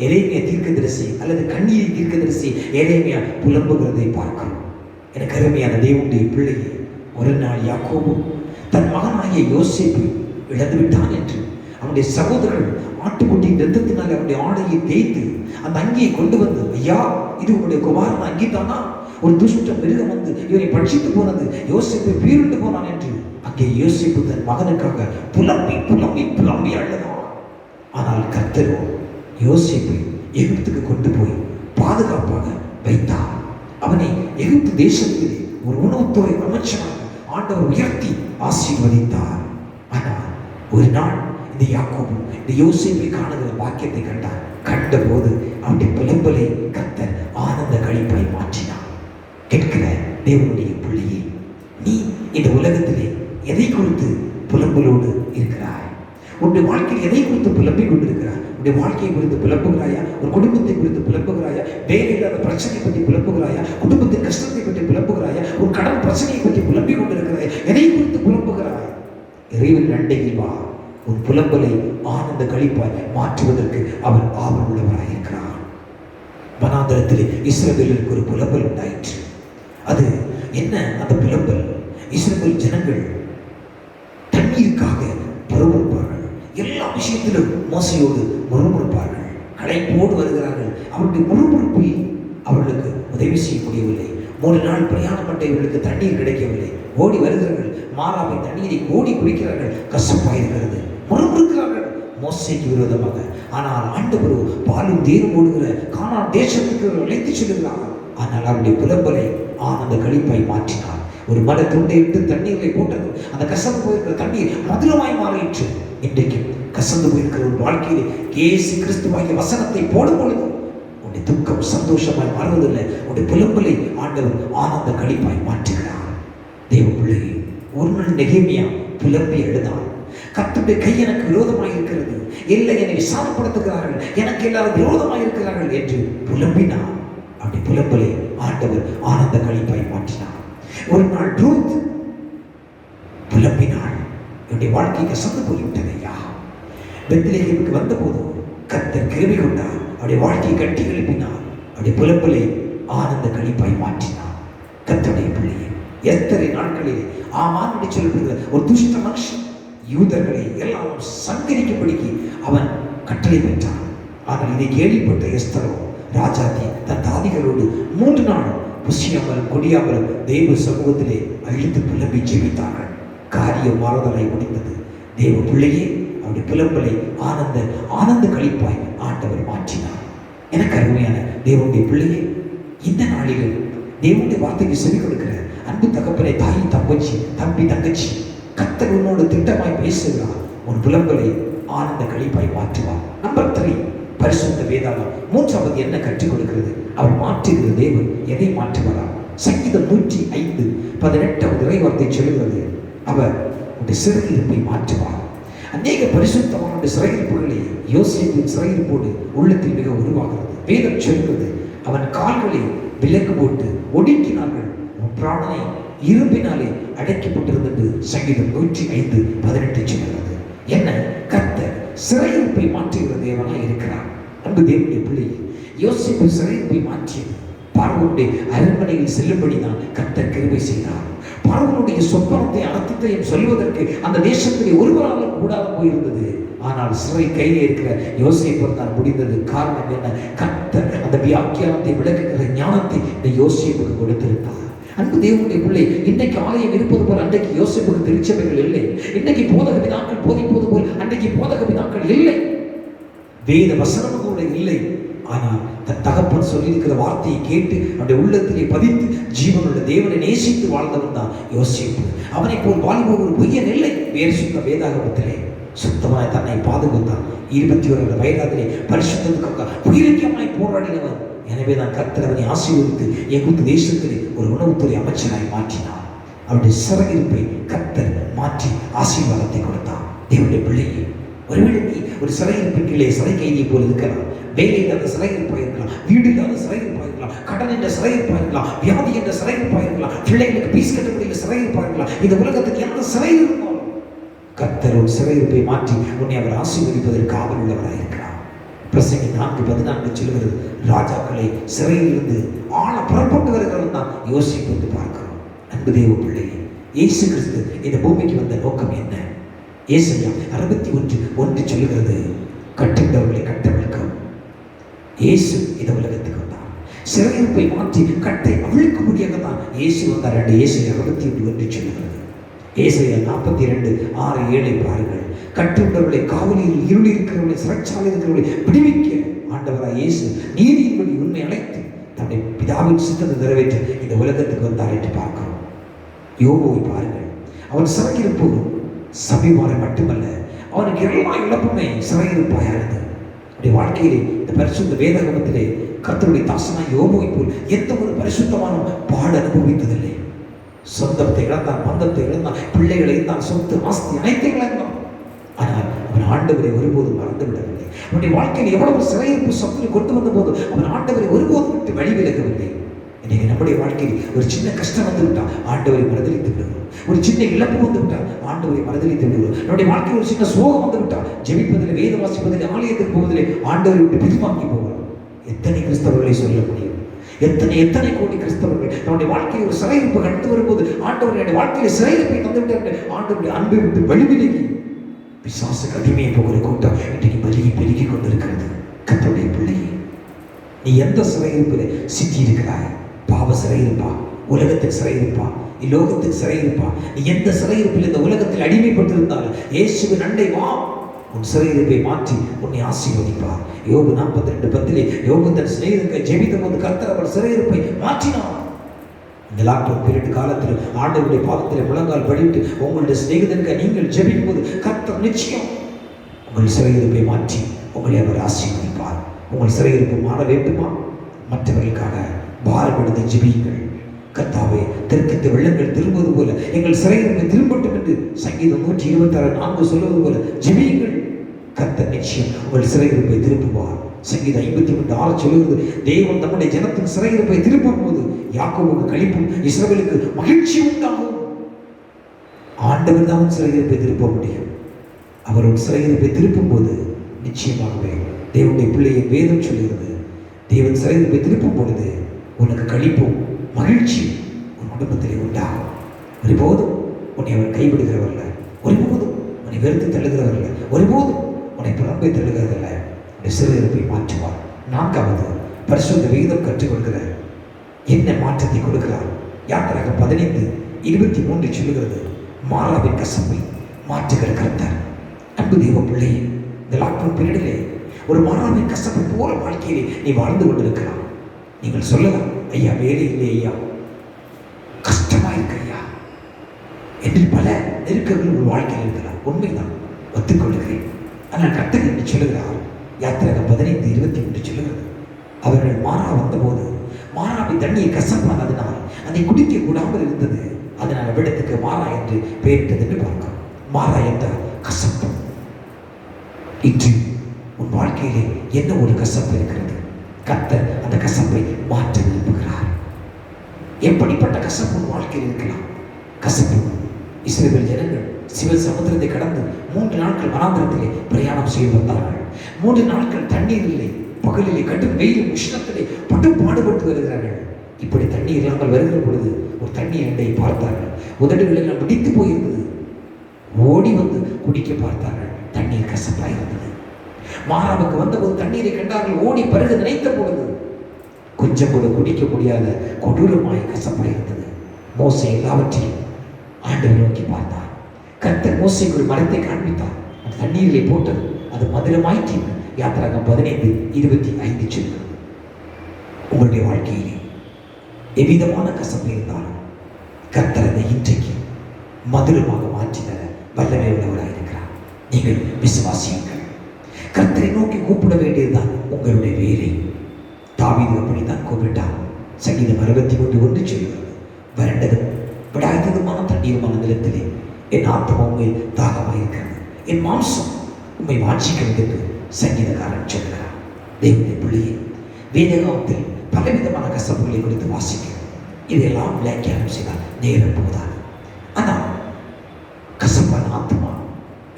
எரேமியா தீர்க்கதரிசி அல்லது கண்ணீரின் தீர்க்கதரிசி எரேமியா புலம்புகிறதை பார்க்கிறோம். எனக்கு அருமையான தேவனுடைய பிள்ளையை, ஒரு நாள் யாக்கோபு தன் மகனாகிய யோசேப்பை இழந்து விட்டான் என்று அவனுடைய சகோதரர்கள் ஆட்டுக்குட்டியின் ரத்தத்தினால் அவனுடைய ஆடையை தேய்த்து அந்த அங்கியை கொண்டு வந்து, ஐயா இது உங்களுடைய குமாரன் அங்கி தானா? ஒரு துஷ்ட மிருகம் வந்து இவனை பட்சித்து போனது, யோசேப்பை பீருண்டு போனான் என்று அங்கே யோசேப்பு தன் மகனுக்காக புலம்பி புலம்பி புலம்பி அழுதான். ஆனால் கர்த்தரோ யோசேப்பை எகிப்துக்கு கொண்டு போய் பாதுகாப்பாக வைத்தார். அவனை எகிப்து தேசத்திலே ஒரு உணவுத்துறை அமைச்சராக ஆண்டவர் உயர்த்தி ஆசீர்வதித்தார். ஆனால் ஒரு நாள் இந்த யாக்கோபு இந்த யோசேப்பை காணுகிற வாக்கியத்தை கண்டார். கண்டபோது அவனுடைய புலம்பலை கர்த்தர் ஆனந்த கழிப்பாய் மாற்றினார். கேட்கிற தேவனுடைய பிள்ளையே, நீ இந்த உலகத்திலே எதை குறித்து புலம்பலோடு இருக்கிறாய்? உன்னுடைய வாழ்க்கையில் எதை குறித்து புலம்பிக் கொண்டிருக்கிறாய்? உன்னுடைய வாழ்க்கையை குறித்து புலம்புகிறாயா? ஒரு குடும்பத்தை குறித்து புலம்புகிறாயா? வேலை இல்லாத பிரச்சனை பற்றி புலம்புகிறாயா? குடும்பத்தின் கஷ்டத்தை பற்றி புலம்புகிறாயா? ஒரு கடன் பிரச்சனையை பற்றி புலம்பிக் கொண்டிருக்கிறாய்? எதை குறித்து புலம்புகிறாய்? இறைவன் அண்டையில் வா. உன் புலம்பலை ஆனந்த கழிப்பாய் மாற்றுவதற்கு அவர் ஆவல் உள்ளவராய் இருக்கிறார். வனாந்தரத்திலே இஸ்ரவேலுக்கு ஒரு புலம்பல் உண்டாயிற்று. அது என்ன? அந்த புலம்பல், இஸ்ரவேல் ஜனங்கள் தண்ணீருக்காக முறுமுறுப்பார்கள். எல்லா விஷயத்திலும் மோசையோடு முறுமுறுப்பார்கள். களைப்போடு வருகிறார்கள். அவருடைய முறுமுறுப்பில் அவர்களுக்கு உதவி செய்ய முடியவில்லை. 3 நாள் பிரயாணம் பண்ண இவர்களுக்கு தண்ணீர் கிடைக்கவில்லை. ஓடி வருகிறார்கள், மாறாவை தண்ணீரை ஓடி குடிக்கிறார்கள், கசப்பாயிருக்கிறது, முறுமுறுக்கிறார்கள் மோசைக்கு விரோதமாக. ஆனால் ஆண்டவர் பாலும் தேனும் ஓடுகிற கானான் தேசத்துக்கு அழைத்து செல்கிறார். ஆனால் அவருடைய புலம்பலை ஆனந்த கழிப்பாய் மாற்றினார். ஒரு மட துண்டை இட்டு தண்ணீரை போட்டது, அந்த கசந்து போயிருக்கிற தண்ணீர் மதுரமாய் மாறிற்று. இன்றைக்கு கசந்து போயிருக்கிற ஒரு வாழ்க்கையிலே இயேசு கிறிஸ்துவாகிய வசனத்தை போடும் பொழுது உன்னுடைய துக்கம் சந்தோஷமாய் மாறுவதில்லை. உன்னுடைய புலம்பலை ஆண்டவர் ஆனந்த கழிப்பாய் மாற்றுகிறார். தேவ பிள்ளையே, ஒரு நாள் நெகேமியா புலம்பி எழுதார். கர்த்தருடைய கை எனக்கு விரோதமாக இருக்கிறது, இல்லை என்னை விசாரப்படுத்துகிறார்கள், எனக்கு எல்லாரும் விரோதமாக இருக்கிறார்கள் என்று புலம்பினார். அப்படி புலம்பலை ஆண்டவர் ஆனந்த கழிப்பாய் மாற்றினார். ஒரு நாள் ரூத் புலம்பினாள், என்னுடைய வாழ்க்கை கசந்து போய்விட்டது ஐயா. பெத்லகேமுக்கு வந்தபோது கர்த்தர் கிருபை கொண்டார். அவருடைய வாழ்க்கையை கட்டி எழுப்பினார். அவருடைய புலம்பலை ஆனந்த கழிப்பாய் மாற்றினார். கர்த்தருடைய பிள்ளையை, எத்தனை நாட்களிலே ஆமான் என்று சொல்லப்படுகிற ஒரு துஷ்ட மனுஷன் யூதர்களை எல்லாம் சங்கரிக்கும்படிக்கு அவன் கட்டளை பெற்றான். ஆனால் இதை கேள்விப்பட்ட எஸ்தரோ ராஜாத்தி தன் தாதிகளோடு 3 நாள் புசியாமலும் கொடியாமலும் தேவ சமூகத்திலே அழித்து புலம்பி ஜெபித்தார்கள். காரியம் மாறுதலாய் முடிந்தது. தேவ பிள்ளையே, அவருடைய புலம்பலை ஆனந்த கழிப்பாய் ஆண்டவர் மாற்றினார். எனக்கு அருமையான தேவனுடைய பிள்ளையே, இந்த நாளிலும் தேவனுடைய வார்த்தைக்கு செவி கொடுக்கிற அன்பு தகப்பனை, தாய் தம்பச்சி, தம்பி தங்கச்சி, கர்த்தர் உன்னோடு திட்டமாய் பேசுகிறார். உன் புலம்பலை ஆனந்த கழிப்பாய் மாற்றுவார். நம்பர் 3, பரிசுத்த வேதாகம் 3வது என்ன கற்றுக் கொடுக்கிறது? அவர் மாற்றுகிற தேவன் எதை மாற்றுவாராம்? சங்கீதம் 105:18 இறைவார்த்தை சொல்லுகிறது, அவர் உடைய சிறையிருப்பை மாற்றுவார். அநேக பரிசுத்தமான சிறையிருப்புகளை யோசேப்பின் சிறையிருப்போடு உள்ளத்தில் மிக உருவாகிறது. வேதம் சொல்கிறது, அவன் கால்களை விலங்கு போட்டு ஒடுக்கினார்கள், பிராணனை இரும்பினாலே அடைக்கப்பட்டிருந்தது. சங்கீதம் 105:18 சொல்கிறது. என்ன? கர்த்தர் சிறையிருப்பை மாற்றுகிற தேவனாய் இருக்கிறார். அன்பு தேவனுடைய பிள்ளை, யோசேப்பு சிறையிருப்பை மாற்றியது பார்வோனுடைய அரண்மனையில் செல்லும்படிதான் கர்த்தர் கிருபை செய்தார். பார்வோனுடைய சொப்பனத்தை அர்த்தத்தையும் சொல்வதற்கு அந்த தேசத்திலே ஒருவராலும் கூடாது போயிருந்தது. ஆனால் சிறை கையிலே இருக்கிற யோசேப்பு தான் முடிந்தது. காரணம் என்ன? கர்த்தர் அந்த வியாக்கியானத்தை விளக்குகிற ஞானத்தை இந்த யோசேப்புக்கு கொடுத்திருந்தார். அன்பு தேவனுடைய பிள்ளை, இன்றைக்கு ஆலயம் இருப்பது போல் அன்றைக்கு யோசேப்புக்கு திருச்சபைகள் இல்லை. இன்றைக்கு போதக பிதாக்கள் போதிப்பது போல் அன்றைக்கு போதக பிதாக்கள் இல்லை. வேத வசனமும் கூட இல்லை. ஆனால் தன் தகப்பன் சொல்லியிருக்கிற வார்த்தையை கேட்டு அவருடைய உள்ளத்திலே பதித்து ஜீவனுள்ள தேவனை நேசித்து வாழ்ந்தவன் தான் யோசேப்பு. அவனை போல் வாலிப ஒரு பொய்யன் இல்லை. வேறு சுத்த வேதாகமத்திலே சுத்தமாய் தன்னை பாதுகாத்தான். 21 வயதிலே பரிசுத்தத்துக்காக உயிரக்கியமாய் போராடினவன். எனவே தான் கர்த்தர் அவனை ஆசீர்வதித்து எகுப்து தேசத்திலே ஒரு உணவுத்துறை அமைச்சராய் மாற்றினார். அவருடைய சிறையிருப்பை கர்த்தர் மாற்றி ஆசீர்வாதத்தை கொடுத்தார். தேவனுடைய பிள்ளையே, ஒருவேளை நீ ஒரு சிறையிருப்பின் கீழே சிறை கைதியை போல் இருக்கலாம். வேலை இல்லாத சிறையிருப்பாக இருக்கலாம், வீடு இல்லாத சிறையிருப்பாக இருக்கலாம், கடன் என்ற சிறையிருப்பாக இருக்கலாம், வியாதி என்ற சிறையிருப்பாக இருக்கலாம், பிள்ளைகளுக்கு பீஸ் கட்ட முடியல சிறையிருப்பாக இருக்கலாம். இந்த உலகத்துக்கு எந்த சிறையில் இருந்தாலும் கர்த்தர் ஒரு சிறையிருப்பை மாற்றி உன்னை அவர் ஆசீர்வதிப்பதற்கு ஆவல் உள்ளவராக இருக்கிறார். பிரசங்கி 4:14 சொல்கிறது, ராஜாக்களை சிறையிலிருந்து ஆள புறப்பட்டு வருகிறவன் தான் யோசிப்பு என்று பார்க்கிறோம். அன்பு தேவ பிள்ளையே, இயேசு கிறிஸ்து இந்த பூமிக்கு வந்த நோக்கம் என்ன? ஏசாயா 61:1 சொல்லுகிறது, கட்டுண்டவர்களை கட்டவிழ்க்கவும். இயேசு இந்த உலகத்துக்கு வந்தார். சிறையிருப்பை மாற்றி கட்டை அவிழ்க்கும்படியாக தான் இயேசு வந்தார் என்று ஏசாயா 61:1 சொல்லுகிறது. ஏசாயா 42:6-7 பாருங்கள். கட்டுண்டவர்களை, காவலில் இருளி இருக்கிறவர்களை, சிறைச்சாலை இருக்கிறவர்களை விடுவிக்க ஆண்டவராய் இயேசு நீதியின்படி உண்மை அழைத்து தன்னுடைய பிதாவின் சித்தத்தை நிறைவேற்ற இந்த உலகத்துக்கு வந்தார் என்று பார்க்கிறோம். யோபுவை பாருங்கள். அவன் சிறையிருப்பு சபிமாரை மட்டுமல்ல, அவனுக்கு எல்லா இழப்புமே சிறையிருப்பாயானது. அவருடைய வாழ்க்கையிலே இந்த பரிசுத்த வேதாகமத்திலே கர்த்தருடைய தாசனாய் யோபுவை போல் எந்த ஒரு பரிசுத்தமான பாட அனுபவித்ததில்லை. சொந்தத்தை இழந்தான், பந்தத்தை இழந்தான், பிள்ளைகளை இழந்தான், சொத்து ஆஸ்தி அனைத்தையும் இழந்தான். ஆனால் அவன் ஆண்டவரை ஒருபோதும் மறந்து விடவில்லை. அவனுடைய வாழ்க்கையில் எவ்வளவு சிறையிருப்பு சத்துரு கொண்டு வந்த போது அவன் ஆண்டவரை ஒருபோதும் விட்டு வழி விலகவில்லை. இன்னைக்கு நம்முடைய வாழ்க்கையில் ஒரு சின்ன கஷ்டம் வந்து விட்டால் ஆண்டவரை மறுதலித்து விடுவோம். ஒரு சின்ன இழப்பு வந்து விட்டால் ஆண்டவரை மறுதலித்து விடுவோம். நம்முடைய வாழ்க்கையில் ஒரு சின்ன சோகம் வந்து விட்டால் ஜெபிப்பதில், வேத வாசிப்பதில், ஆலயத்துக்கு போவதிலே ஆண்டவரை விட்டு பின்வாங்கி போவோம். எத்தனை கிறிஸ்தவர்களை சொல்ல முடியும்? எத்தனை கோடி கிறிஸ்தவர்கள் நம்முடைய வாழ்க்கையில் ஒரு சிறையிருப்பு கடந்து வரும்போது ஆண்டவருடைய வாழ்க்கையில் சிறையிருப்பை தந்துவிட்டு ஆண்டவருடைய அன்பை விட்டு வழிவிலகி பிசாசுக்கு அடிமையை போகிற கூட்டம் இன்றைக்கு பலியை பெருகி கொண்டிருக்கிறது. கர்த்தருடைய பிள்ளையே, நீ எந்த சிறையிருப்பில் சிக்கி இருக்கிறாய்? பாவ சிறையிருப்பா, உலகத்தின் சிறையிருப்பா, இலோகத்தின் சிறையிருப்பா? நீ எந்த சிறையிருப்பில் இந்த உலகத்தில் அடிமைப்பட்டிருந்தாலும் இயேசுவின் அண்டை வா, உன் சிறையிருப்பை மாற்றி உன்னை ஆசீர்வதிப்பார். யோபு 42:10 யோபு தன் சிநேகிதர்கள் ஜெபித்த போது கர்த்தர் அவர் சிறையிருப்பை மாற்றினார். இந்த லாக்டவுன் பீரியட் காலத்தில் ஆண்டவருடைய பாதத்தில் முழங்கால் படிட்டு உங்களுடைய சிநேகிதனுக்கு நீங்கள் ஜெபிக்கும் போது கர்த்தர் நிச்சயம் உங்கள் சிறையிருப்பை மாற்றி உங்களை அவர் ஆசீர்வதிப்பார். உங்கள் சிறையிருப்பு மாற வேண்டுமா? மற்றவர்களுக்காக பாரம் எடுத்து ஜெபியுங்கள். கர்த்தாவே, தெற்கித்து வெள்ளங்கள் திரும்புவது போல எங்கள் சிறையிருப்பை திரும்பட்டும் என்று சங்கீதம் 126:4 சொல்வது போல ஜெபியுங்கள். கர்த்தர் நிச்சயம் உங்கள் சிறையிருப்பை திருப்புவார். சங்கீதம் 53:6 சொல்லுவது, தேவன் தம்முடைய ஜனத்தின் சிறையிருப்பை திருப்பும் போது யாக்கோபுக்கு களிப்பும் இஸ்ரவேலுக்கு மகிழ்ச்சி உண்டாகும். ஆண்டவர் தான் சிறையிருப்பை திருப்ப முடியும். அவர் சிறையிருப்பை திருப்பும் போது நிச்சயமாகவே தேவனுடைய பிள்ளையை வேதம் சொல்லுகிறது, தேவன் சிறையிருப்பை திருப்பும் பொழுது உனக்கு களிப்பும் மகிழ்ச்சி உன் குடும்பத்திலே உண்டாகும். ஒருபோதும் உன்னை அவர் கைவிடுகிறவர்ல, ஒருபோதும் உன்னை வெறுத்து தள்ளுகிறவர்ல, ஒருபோதும் உன்னை புறம்பை தள்ளுகிறதில்ல. உன்னை சிறையிருப்பை மாற்றுவார். 4வது, பரிசுத்த வேதம் கற்றுக் கொடுக்கிற என்ன மாற்றத்தை கொடுக்கிறார்? யாத்திராகமம் 15:23 சொல்லுகிறது, மாறாவின் கசப்பை மாற்றுகிற கர்த்தர். அன்பு தேவ பிள்ளையே, இந்த லாக்டவுன் பீரியடிலே ஒரு மாறாவின் கசப்பை போல வாழ்க்கையிலே நீ வாழ்ந்து கொண்டிருக்கலாம். நீங்கள் சொல்லலாம், ஐயா வேலை இல்லை ஐயா, கஷ்டமா இருக்கு ஐயா என்று பல நெருக்கங்கள் ஒரு வாழ்க்கையில் இருக்கலாம். உண்மைதான், ஒத்துக்கொள்கிறேன். ஆனால் கர்த்தர் என்று சொல்லுகிறார். யாத்திராகமம் 15:23 சொல்லுகிறது, அவர்கள் மாறா வந்தபோது மாறாவின் தண்ணீர் கசப்பானதுனால் அதை குடிக்க கூடாமல் இருந்தது. அதனால் அவ்விடத்துக்கு மாறா என்று பெயரிட்டது என்று பார்க்கிறோம். மாறா என்றால் கசப்பு. இன்று உன் வாழ்க்கையிலே என்ன ஒரு கசப்பு இருக்கிறது? கர்த்தர் அந்த கசப்பை மாற்ற விரும்புகிறார். எப்படிப்பட்ட கசப்பு உன் வாழ்க்கையில் இருக்கலாம்? கசப்பு. இஸ்ரவேல் ஜனங்கள் சிவல் சமுத்திரத்தை கடந்து 3 நாட்கள் வனாந்திரத்திலே பிரயாணம் செய்து வந்தார்கள். 3 நாட்கள் தண்ணீர் இல்லை. பகலிலே கடும் வெயிலும் உஷ்ணத்திலே பட்டு பாடுபட்டு வருகிறார்கள். இப்படி தண்ணீர் இல்லாமல் வருகிற பொழுது ஒரு தண்ணீர் அண்டை பார்த்தார்கள். உதடுகள் எல்லாம் பிடித்து போயிருந்தது. ஓடி வந்து குடிக்க பார்த்தார்கள். தண்ணீர் கசப்பாக இருந்தது. மாறாவுக்கு வந்தபோது தண்ணீரை கண்டார்கள். ஓடி பருக நினைத்த பொழுது கொஞ்சம் கூட குடிக்க முடியாத கொடூரமாய் கசப்பாக இருந்தது. மோசே எல்லாவற்றையும் ஆண்டவரை நோக்கி பார்த்தார். கர்த்தர் மோசேக்கு ஒரு மரத்தை காண்பித்தார். அந்த தண்ணீரிலே போட்டது அது மதுரமாயிற்று. யாத்திராகமம் 15:25 சொல்கிறது. உங்களுடைய வாழ்க்கையிலே எவ்விதமான கசப்பு இருந்தாலும் கர்த்தர் அதை இன்றைக்கு மதுரமாக மாற்றின வல்லமை உள்ளவராயிருக்கிறார். நீங்கள் விசுவாசியுங்கள். கர்த்தரை நோக்கி கூப்பிட வேண்டியதுதான் உங்களுடைய வேலை. தாவீது அப்படித்தான் கூப்பிட்டார். சங்கீதம் 63:1 சொல்கிறது, வறண்டதும் விடாததுமான தண்ணீருமான நிலத்திலே என் ஆத்மா உண்மை தாகமாயிருக்கிறது, என் மாம்சம் உண்மை வாஞ்சிக்கிறது என்று சங்கீதக்காரன் சொல்கிறார். தேவனுடைய பிள்ளையை வேதகாலத்தில் பலவிதமான கசப்புகளை குறித்து வாசிக்கிறோம். இதெல்லாம் வியாக்கியானம் செய்தால் நேரம் போதாது. ஆனால் கசப்பான ஆத்மா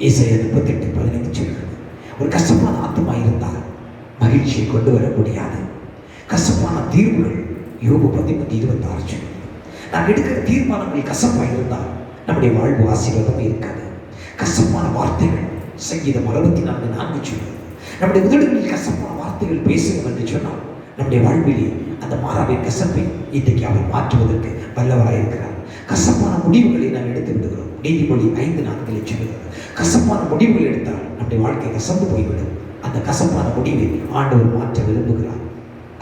ஏசாயா 38:15 சொல்கிறது, ஒரு கசப்பான ஆத்மா இருந்தால் மகிழ்ச்சியை கொண்டு வர முடியாது. கசப்பான தீர்வுகள் யோபு 13:26 சொல்கிறது. நாம் எடுக்கிற தீர்மானங்கள் கசப்பாக இருந்தால் நம்முடைய வாழ்வு ஆசீர்வாதமாக இருக்காது. கசப்பான வார்த்தைகள் சங்கீதம் 64:4 சொல்கிறது. நம்முடைய உதடுகளில் கசப்பான வார்த்தைகள் பேசுவோம் என்று சொன்னால் நம்முடைய வாழ்விலே அந்த மாறாவின் கசப்பை இன்றைக்கு அவர் மாற்றுவதற்கு வல்லவராக இருக்கிறார். கசப்பான முடிவுகளை நாம் எடுத்து விடுகிறோம். நீதிமொழி 5:4 சொல்கிறது, கசப்பான முடிவுகள் எடுத்தால் நம்முடைய வாழ்க்கை கசந்து போய்விடும். அந்த கசப்பான முடிவை ஆண்டவர் மாற்ற விரும்புகிறார்.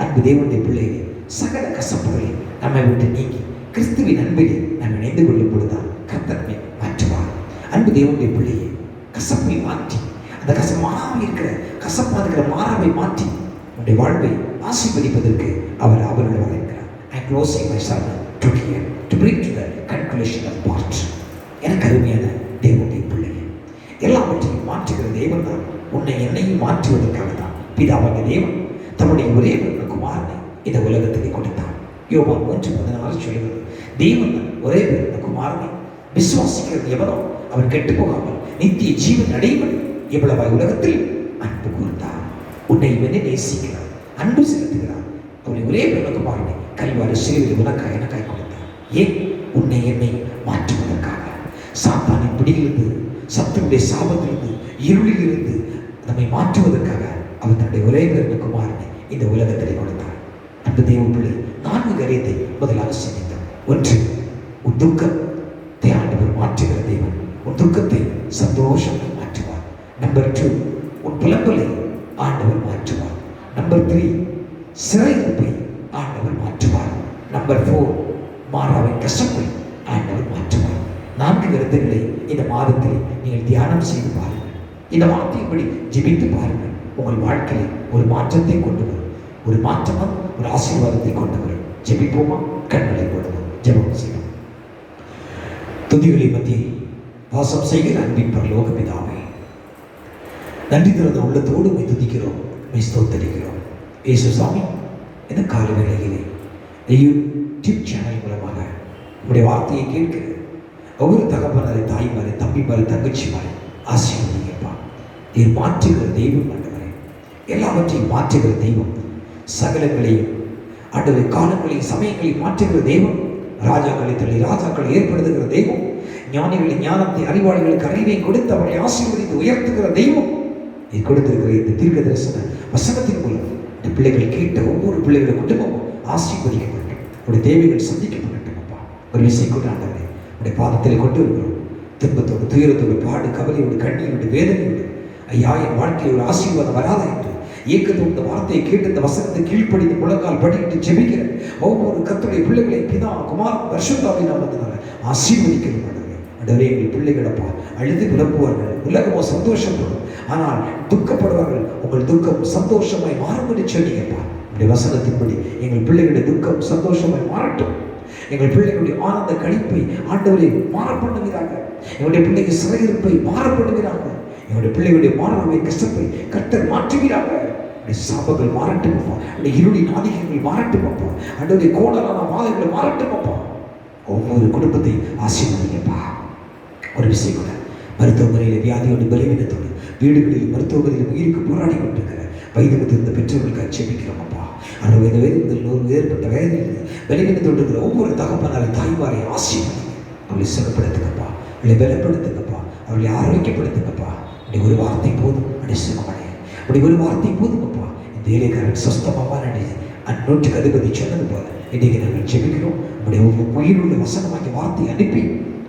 அன்பு தேவனுடைய பிள்ளைகளே, சகல கசப்புகளை நம்மை விட்டு நீங்கி கிறிஸ்துவின் அன்பிலே நாம் இணைந்து கொள்ளும் பொழுதுதான் கர்த்தரை மாற்றுவார். அன்பு தேவனுடைய பிள்ளையை கசப்பை மாற்றி, அந்த மாறாவை இருக்கிற கசப்பாக இருக்கிற மாறாவை மாற்றி உங்களுடைய வாழ்வை ஆசீர்வதிப்பதற்கு அவர் அவர்களோடு இருக்கிறார். I closing my sermon to here to bring to the conclusion of part. எனக்கு அருமையான தேவனுடைய பிள்ளையை, எல்லாவற்றையும் மாற்றுகிற தேவன் தான் உன்னை என்னையும் மாற்றுவதற்காக தான் பிதாவாகிய தேவன் தம்முடைய ஒரே குமாரனை இந்த உலகத்துக்கு கொடுத்தார். யோவான் 3:16 சொல்கிறது, தேவன் ஒரே குமாரனை விசுவாசிக்கிறது எவனோ அவர் கெட்டு போகாமல் நித்திய ஜீவன் அடைவது எவ்வளவாய் உலகத்தில் அன்பு கூர்ந்தார். உன்னை இவனே நேசிக்கிறார், அன்பு செலுத்துகிறார். அவருடைய ஒரே குமாரனை கல்வாரி சிலுவையில் உனக்காய் எனக்காய் கொடுத்தார். ஏன்? உன்னை என்னை மாற்றுவதற்காக. சாத்தானின் பிடியிலிருந்து, சத்துருடைய சாபத்திலிருந்து, இருளிலிருந்து நம்மை மாற்றுவதற்காக அவர் தன்னுடைய ஒரே குமாரனை இந்த உலகத்திலே கொடுத்தார். அன்பு தேவ பிள்ளை, 4 காரியத்தை முதலாக சிந்தித்தோம். 1, உன் துக்கத்தை ஆண்டவர் மாற்றுகிற தேவன் உன் துக்கத்தை சந்தோஷமாக மாற்றுவார். நம்பர் 2, உன் புலம்பலை ஆண்டவர் மாற்றுவார். நம்பர் 3, சிறையிருப்பை ஆண்டவர் மாற்றுவார். நம்பர் 4, மாறாவின் கசப்பை ஆண்டவர் மாற்றுவார். 4 கருத்துக்களை இந்த மாதத்தில் நீங்கள் தியானம் செய்து பாருங்கள். இந்த வார்த்தையின்படி ஜெபித்து பாருங்கள். உங்கள் வாழ்க்கையில் ஒரு மாற்றத்தை கொண்டு வரும். ஒரு மாற்றமும் ஒரு ஆசீர்வாதத்தை கொண்டு வரும். ஜெபிப்போமா? கண்களை போடுவோம், ஜெபம் செய்வோம். துதிகளை மத்தியில் வாசம் செய்கிற அன்பின் பரலோக பிதாவே, நன்றி திறந்த உள்ளத்தோடு உம்மை துதிக்கிறோம், உம்மை ஸ்தோத்தரிக்கிறோம். இயேசு சாமி, இந்த கால வேளையிலே யூடியூப் சேனல் மூலமாக உங்களுடைய வார்த்தையை கேட்கிற ஒவ்வொரு தகப்பனரை, தாய்மாரை, தம்பிமாரை, தங்கச்சிமாரை ஆசீர்வதிங்கப்பா. நீர் மாற்றுகிற தெய்வம் ஆண்டவரே, எல்லாவற்றையும் மாற்றுகிற தெய்வம், சகலங்களையும் ஆண்டவரை காலங்களையும் சமயங்களையும் மாற்றுகிற தெய்வம், ராஜாக்களை தள்ளி ராஜாக்களை ஏற்படுத்துகிற தெய்வம், ஞானிகளின் ஞானத்தை, அறிவாளிகளுக்கு அறிவை கொடுத்து அவரை ஆசீர்வதித்து உயர்த்துகிற தெய்வம். நீ கொடுத்திருக்கிற இந்த தீர்க்க தரிசன வசனத்தின் மூலம் இந்த பிள்ளைகள் கேட்ட ஒவ்வொரு பிள்ளைகளோட குடும்பமும் ஆசீர்வதிக்கப்படட்டும். உடைய தேவைகள் சந்திக்கப்படட்டும். அப்பா, ஒரு விஷயம் கூட ஆண்டவரே உடைய பாதத்தில் கொண்டு வருகிறோம். துன்பத்தோடு, துயரத்தோடு, பாடு, கவலையோடு, கண்ணீரோடு, வேதனையோடு, ஐயா என் வாழ்க்கையில் ஒரு ஆசீர்வாதம் வராதா என்று ஏக்கத்தோடு இந்த வார்த்தையை கேட்டு இந்த வசனத்தை கீழ்ப்படிந்து முழங்கால் படிக்கிட்டு ஜெபிக்கிற ஒவ்வொரு கர்த்தருடைய பிள்ளைகளை பிதா, குமாரன், பரிசுத்தாவின் நாமத்தினால ஆசீர்வதிக்கிறோம். ஆண்டவரே, எங்கள் பிள்ளைகளப்பா அழுது விளம்புவார்கள், உலகமோ சந்தோஷப்படும், ஆனால் துக்கப்படுவார்கள். உங்கள் துக்கம் சந்தோஷமாய் மாறும் என்று சொன்னீங்கப்பா. உங்களுடைய வசனத்தின்படி எங்கள் பிள்ளைகளுடைய துக்கம் சந்தோஷமாய் மாறட்டும். எங்கள் பிள்ளைகளுடைய ஆனந்த கழிப்பை ஆண்டவரை மாற பண்ணுகிறாங்க. எங்களுடைய பிள்ளைக்கு சிறையிருப்பை மாற பண்ணுகிறாங்க. எங்களுடைய பிள்ளைகளுடைய மாறாவை கஷ்டப்பை கர்த்தர் மாற்றுகிறாங்க. சாபங்கள் மாறட்டும் அப்பா. அந்த இருளின் ஆதிக்கங்கள் மாறட்டும் அப்பா. அன்றைய கோடலான வாதங்கள் மாறட்டும் அப்பா. ஒவ்வொரு குடும்பத்தை ஆசீர்வதிங்கப்பா. ஒரு விஷயம் கூட, மருத்துவமனையில் வியாதியோடு, பலவீனத்தோடு, வீடுகளில் மருத்துவமனையில் உயிருக்கு போராடி கொண்டிருக்கிற வயதுக்கு இருந்த பெற்றோர்களுக்கு ஜெபிக்கிறோம் அப்பா. 60 வயது முதல் 100 ஏற்பட்ட வயதில் பலவீனத்தோடு இருக்கிற ஒவ்வொரு தகப்பனாரை, தாய்மாரை ஆசீர்வதிங்க. அவர்களை சுகப்படுத்துங்கப்பா, அவர்களை பலப்படுத்துங்கப்பா, அவர்களை ஆரோக்கியப்படுத்துங்கப்பா. அப்படி ஒரு வார்த்தை போதும், அப்படி சுகமடைய. அப்படி ஒரு வார்த்தை போதுங்கப்பா. இந்த ஏழைக்காரன் சொஸ்தமாக நடிச்சு அந்நூற்றுக்கு அதிபதி சொன்னது போல இன்றைக்கு நாங்கள் ஜெபிக்கிறோம். நம்முடைய உயிருள்ள வசனமாக்கி வார்த்தை அனுப்பி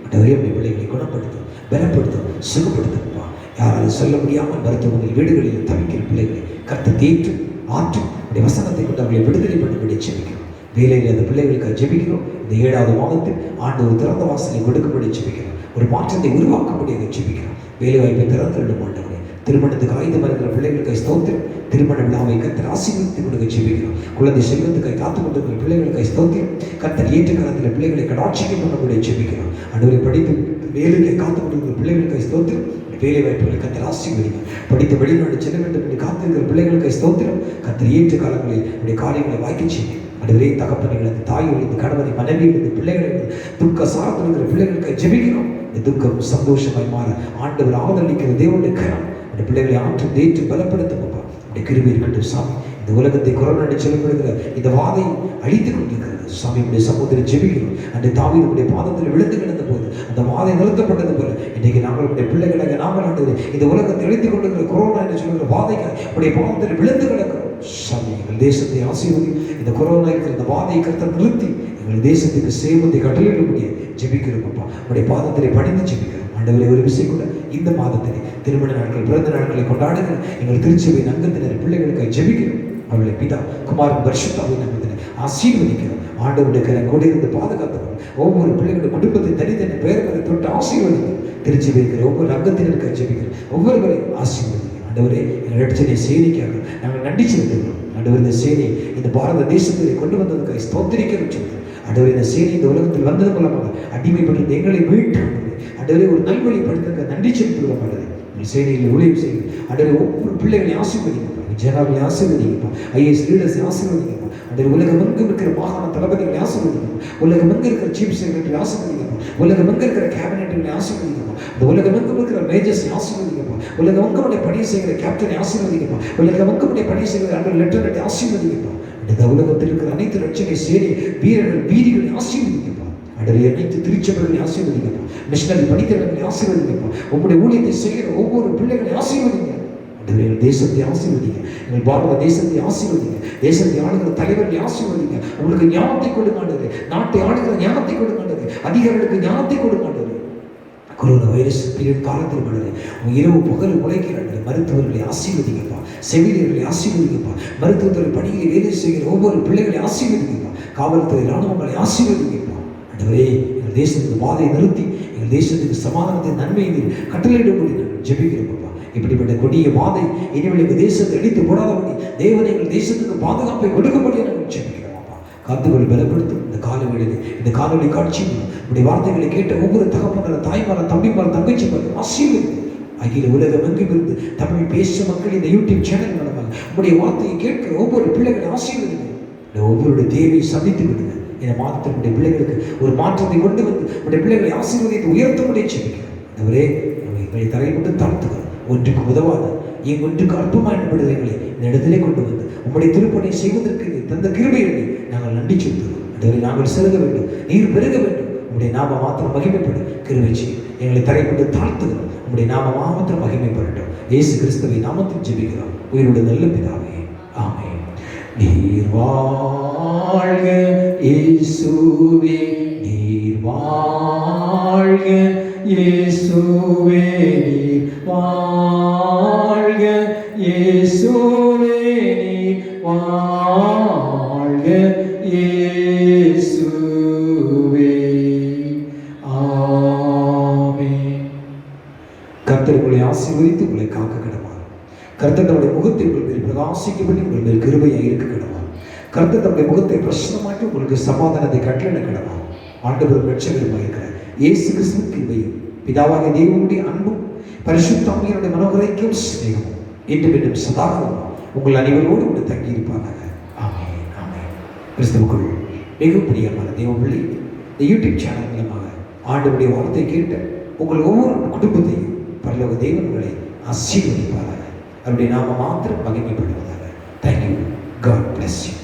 அண்டவரே உடைய பிள்ளைகளை குணப்படுத்தும், பலப்படுத்தும், சுகப்படுத்துங்கப்பா. யாராலும் சொல்ல முடியாமல் மருத்துவமனையில், வீடுகளில் தவிக்கிற பிள்ளைகளை கர்த்தர் தேற்று ஆற்று உடைய வசனத்தை கொண்டு அவர்களை விடுதலை பண்ணும்படி ஜெபிக்கிறோம். வேலையில் அந்த பிள்ளைகளுக்காக ஜெபிக்கிறோம். இந்த 7வது மாதத்தில் ஆண்டவர் திறந்த வாசலை கொடுக்கும்படி ஜெபிக்கிறோம். ஒரு மாற்றத்தை உருவாக்கும்படியாக ஜெபிக்கிறோம். வேலை வாய்ப்பை திறந்துவிடும் ஆண்டவரே. திருமணத்துக்கு ஆயுதம் இருக்கிற பிள்ளைகளுக்கு ஸ்தோத்திரம். திருமண விழாவை கர்த்தர் ஆசீர்வதித்து கொடுக்க ஜெபிக்கிறோம். குழந்தை செல்வத்துக்காய் காத்து கொண்டிருக்கிற பிள்ளைகளுக்கு ஸ்தோத்திரம். கர்த்தர் ஏற்ற காலத்தில் பிள்ளைகளை கடாட்சிக்க பண்ணக்கூடிய ஜெபிக்கிறோம். ஆண்டவரை படித்து வேலையை காத்து கொண்டிருக்கிற பிள்ளைகளுக்கு ஸ்தோத்திரம். வேலை வாய்ப்புகளை கர்த்தர் ஆசீர்வதிங்க. படித்து வெளிநாடு செல்ல வேண்டும் என்று காத்திருக்கிற பிள்ளைகளுக்கு ஸ்தோத்திரம். கர்த்தர் ஏற்ற காலங்களில் உடைய காரியங்களை வாய்க்க செய்யுங்க. அதுவரை தகப்பனைகளது தாயிலிருந்து கணவனை மனைவியிலிருந்து பிள்ளைகளிலிருந்து துக்க சாரத்திருக்கிற பிள்ளைகளுக்கு ஜெபிக்கிறோம். இந்த துக்கம் சந்தோஷமாய் மாற ஆண்டவர் ஆதரணிக்கிற தேவனுடைய கரம் அந்த பிள்ளைகளை ஆற்று தேற்று பலப்படுத்தும். அப்படி கிருபை இருக்கட்டும் சாமி. இந்த உலகத்தை கொரோனா சொல்லப்படுகிற இந்த வாதை அழித்துக் கொண்டிருக்கிறது சாமி. உடைய சமூகத்தில் ஜெபிக்கிறோம். அந்த தாவீதுடைய பாதத்தில் விழுந்து கிடந்த போது அந்த வாதை நிறுத்தப்பட்டது போல இன்றைக்கு நாங்களுடைய பிள்ளைகளாக நாங்கள் ஆண்டு இந்த உலகத்தை அழித்துக் கொண்டிருக்கிற கொரோனா என்று சொல்கிற வாதைக்கு உடைய பாதத்தில் விழுந்து கிடக்கிறோம் சாமி. எங்கள் தேசத்தை ஆசீர்வதி. இந்த கொரோனா இருக்கிற இந்த வாதையை கர்த்தர் நிறுத்தி எங்கள் தேசத்துக்கு சேமத்தை கட்டளையிடும்படியே ஜெபிக்கிறோம் அப்பா. உடைய பாதத்திலே பணிந்து ஜெபிக்கிறோம் ஆண்டவரே. ஒரு விஷயம் கூட இந்த மாதத்திலே திருமண நாட்கள் பிறந்த நாட்களை கொண்டாடுகிற எங்கள் திருச்சபை அங்கத்தினர் பிள்ளைகளுக்காக ஜெபிக்கிறோம். அவர்களை பிதா குமாரன் பரிசுத்தாவின் நாமத்திலே ஆசீர்வதிக்கிறோம். ஆண்டவருடைய கரம் கூட இருந்து பாதுகாத்தவர் ஒவ்வொரு பிள்ளைகளுடைய குடும்பத்தை தனித்தனி பெயர்களை தொட்டு ஆசீர்வதிக்கிறோம். திருச்சபை இருக்கிற ஒவ்வொரு அங்கத்தினருக்காக ஜெபிக்கிறோம். ஒவ்வொருவரையும் ஆசீர்வதிக்கிறோம். ஆண்டவரே, எங்கள் இடத்திலே சேனைக்காக நாங்கள் நன்றி செலுத்துகிறோம். ஆண்டவர் இந்த சேனை இந்த பாரத தேசத்திலே கொண்டு வந்ததுக்காக ஸ்தோத்திரிக்கிறோம் சொல்கிறோம். ஆண்டவர் இந்த சேனை இந்த உலகத்தில் வந்தது மூலமாக அடிமைப்பட்டு எங்களை மீட்டு ஆண்டவரே ஒரு நல்வழிப்படுத்த நன்றி செலுத்துகிறோம். ஆண்டவரே சேனையில் ஊழியம் செய்யும் ஆண்டவரே ஒவ்வொரு பிள்ளைகளை ஆசீர்வதிக்கப்பா. ஜனாவை ஆசீர்வதிக்கப்பா. ஐஏஎஸ் லீடர்ஸை ஆசீர்வதிக்கப்பா. ஆண்டவரே உலகமெங்கும் இருக்கிற மாகாண தளபதிகளை ஆசீர்வதிக்கப்பா. உலகமெங்கும் இருக்கிற சீஃப் செக்ரட்டரி ஆசீர்வதிக்கப்பா. உலகமெங்கும் இருக்கிற கேபினெட்டுகளை ஆசீர்வதிக்கப்பா. அந்த உலகமெங்கும் இருக்கிற மேஜர்ஸை ஆசீர்வதிக்கப்பா. உலகமெங்குடைய பணி செய்கிற கேப்டனை ஆசீர்வதிக்கப்பா. உலகமெங்குடைய பணி செய்கிற அந்த லெப்டினன்ட்டை ஆசீர்வதிக்கப்பா. இந்த உலகத்தில் இருக்கிற அனைத்து ரட்சகை சேனை வீரர்கள் வீதிகளை ஆசீர்வதிக்கப்பா. ஆண்டவரே அனைத்து திருச்சபைகளை ஆசீர்வதிக்கப்பா. மிஷனரி பணித்தளங்களை ஆசீர்வதிக்கப்பா. உங்களுடைய ஊழியத்தை செய்கிற ஒவ்வொரு பிள்ளைகளை ஆசீர்வதிங்க. ஆண்டவரே எங்கள் தேசத்தை ஆசீர்வதிங்க. எங்கள் பாரத தேசத்தை ஆசீர்வதிங்க. தேசத்தை ஆளுகிற தலைவர்களை ஆசீர்வதிங்க. உங்களுக்கு ஞானத்தை கொடுங்க ஆண்டவரே. நாட்டை ஆளுகிற ஞானத்தை கொடுங்க ஆண்டவரே. அதிகாரிகளுக்கு ஞானத்தை கொடுங்க ஆண்டவரே. கொரோனா வைரஸ் பீரியட் காலத்தில் ஆண்டவரே இரவு பகல் உழைக்கிற மருத்துவர்களை ஆசீர்வதிக்கப்பா. செவிலியர்களை ஆசீர்வதிக்கப்பா. மருத்துவத்துறை பணியை வேலை செய்கிற ஒவ்வொரு பிள்ளைகளை ஆசீர்வதிக்கப்பா. காவல்துறை இராணுவங்களை ஆசீர்வதிக்கப்பா. ஆண்டவரே எங்கள் தேசத்துக்கு வாதை நிறுத்தி எங்கள் தேசத்துக்கு சமாதானத்தை நன்மையை கட்டளையிடும்படி நாங்கள் ஜெபிக்கிறோம். இப்படிப்பட்ட கொடிய வாதை இனிமேல் எங்கள் தேசத்தை அழித்து போடாதபடி தேவனை எங்கள் தேசத்துக்கு பாதுகாப்பை கொடுக்கும்படி நாங்கள் ஜெபிக்கிறோம். அப்பா காத்துக்களை பலப்படுத்தும். இந்த காலவெளியில் இந்த காணொலி காட்சி உடைய வார்த்தைகளை கேட்ட ஒவ்வொரு தகப்பனார தாய்மார தம்பிமார தங்கச்சி ஆசீர்வதித்து அகில உலகம் எங்கிருந்து தமிழ் பேசும் மக்கள் இந்த யூடியூப் சேனல் மூலமாக உங்களுடைய வார்த்தையை கேட்கிற ஒவ்வொரு பிள்ளைகளை ஆசீர்வதிங்க. ஒவ்வொருடைய தேவையை சந்தித்து விடுங்க. இந்த மாதத்தினுடைய பிள்ளைகளுக்கு ஒரு மாற்றத்தை கொண்டு வந்து உடைய பிள்ளைகளை ஆசீர்வதித்து உயர்த்த முடிய ஜெபிக்கிறோம். அவரே எங்களை தரைப்பட்டு தாழ்த்துகிறோம். ஒன்றுக்கு உதவாது ஒன்றுக்கு அற்பமான விடுதலைகளை இந்த இடத்திலே கொண்டு வந்து உங்களுடைய திருப்பணி செய்வதற்கு தந்த கிருபைகளை நாங்கள் நன்றி செலுத்துகிறோம். அதுவரை நாங்கள் செலுத்த வேண்டும். நீர் பெருக வேண்டும். உங்களுடைய நாம மாத்திரம் மகிமைப்படும். கிருபை செய்யும். எங்களை தரைப்பட்டு தாழ்த்துகிறோம். உங்களுடைய நாம மாத்திரம் மகிமைப்படட்டும். இயேசு கிறிஸ்துவை நாமத்தில் ஜெபிக்கிறோம். உயிருடைய நல்ல பிதாவே, ஆமென். நீர் வாழ்க இயேசுவே, நீர் வாழ்க இயேசுவே, நீர் வாழ்க இயேசுவே, நீர் வாழ்க இயேசுவே, ஆமென். கர்த்தர் உங்களை ஆசீர்வதித்து உங்களை காக்க கடவார். கர்த்தர் தம்முடைய முகத்தை உங்கள் மேல் பிரகாசிக்கப்பட்டு உங்கள் மேல் கிருபையாக இருக்க கடவார். கர்த்தர் தம்முடைய முகத்தை பிரசன்னமாக்கி உங்களுக்கு சமாதானத்தை கட்டளையிட கடவார். ஆண்டவர் ரட்சகருமாய் இருக்கிற இயேசு கிறிஸ்துவின் கிருபையும் பிதாவாகிய தேவனுடைய அன்பும் பரிசுத்த ஆவியானவருடைய மனோகரைக்கும் சிநேகமும் என்றும் என்றும் சதாகாலம் உங்கள் அனைவரோடு கூட தங்கியிருப்பார்கள். ஆமென், ஆமென். கிறிஸ்துவுக்குள் மிகவும் பிரியமான தேவ பிள்ளை, இந்த யூடியூப் சேனல் மூலமாக ஆண்டவருடைய வார்த்தை கேட்ட உங்கள் ஒவ்வொரு குடும்பத்தையும் பரலோக தேவன் உங்களை ஆசீர்வதிப்பார்கள். அவருடைய நாம மாத்திரம் மகிமைப்படுவதாக. தேங்க்யூ. God bless you.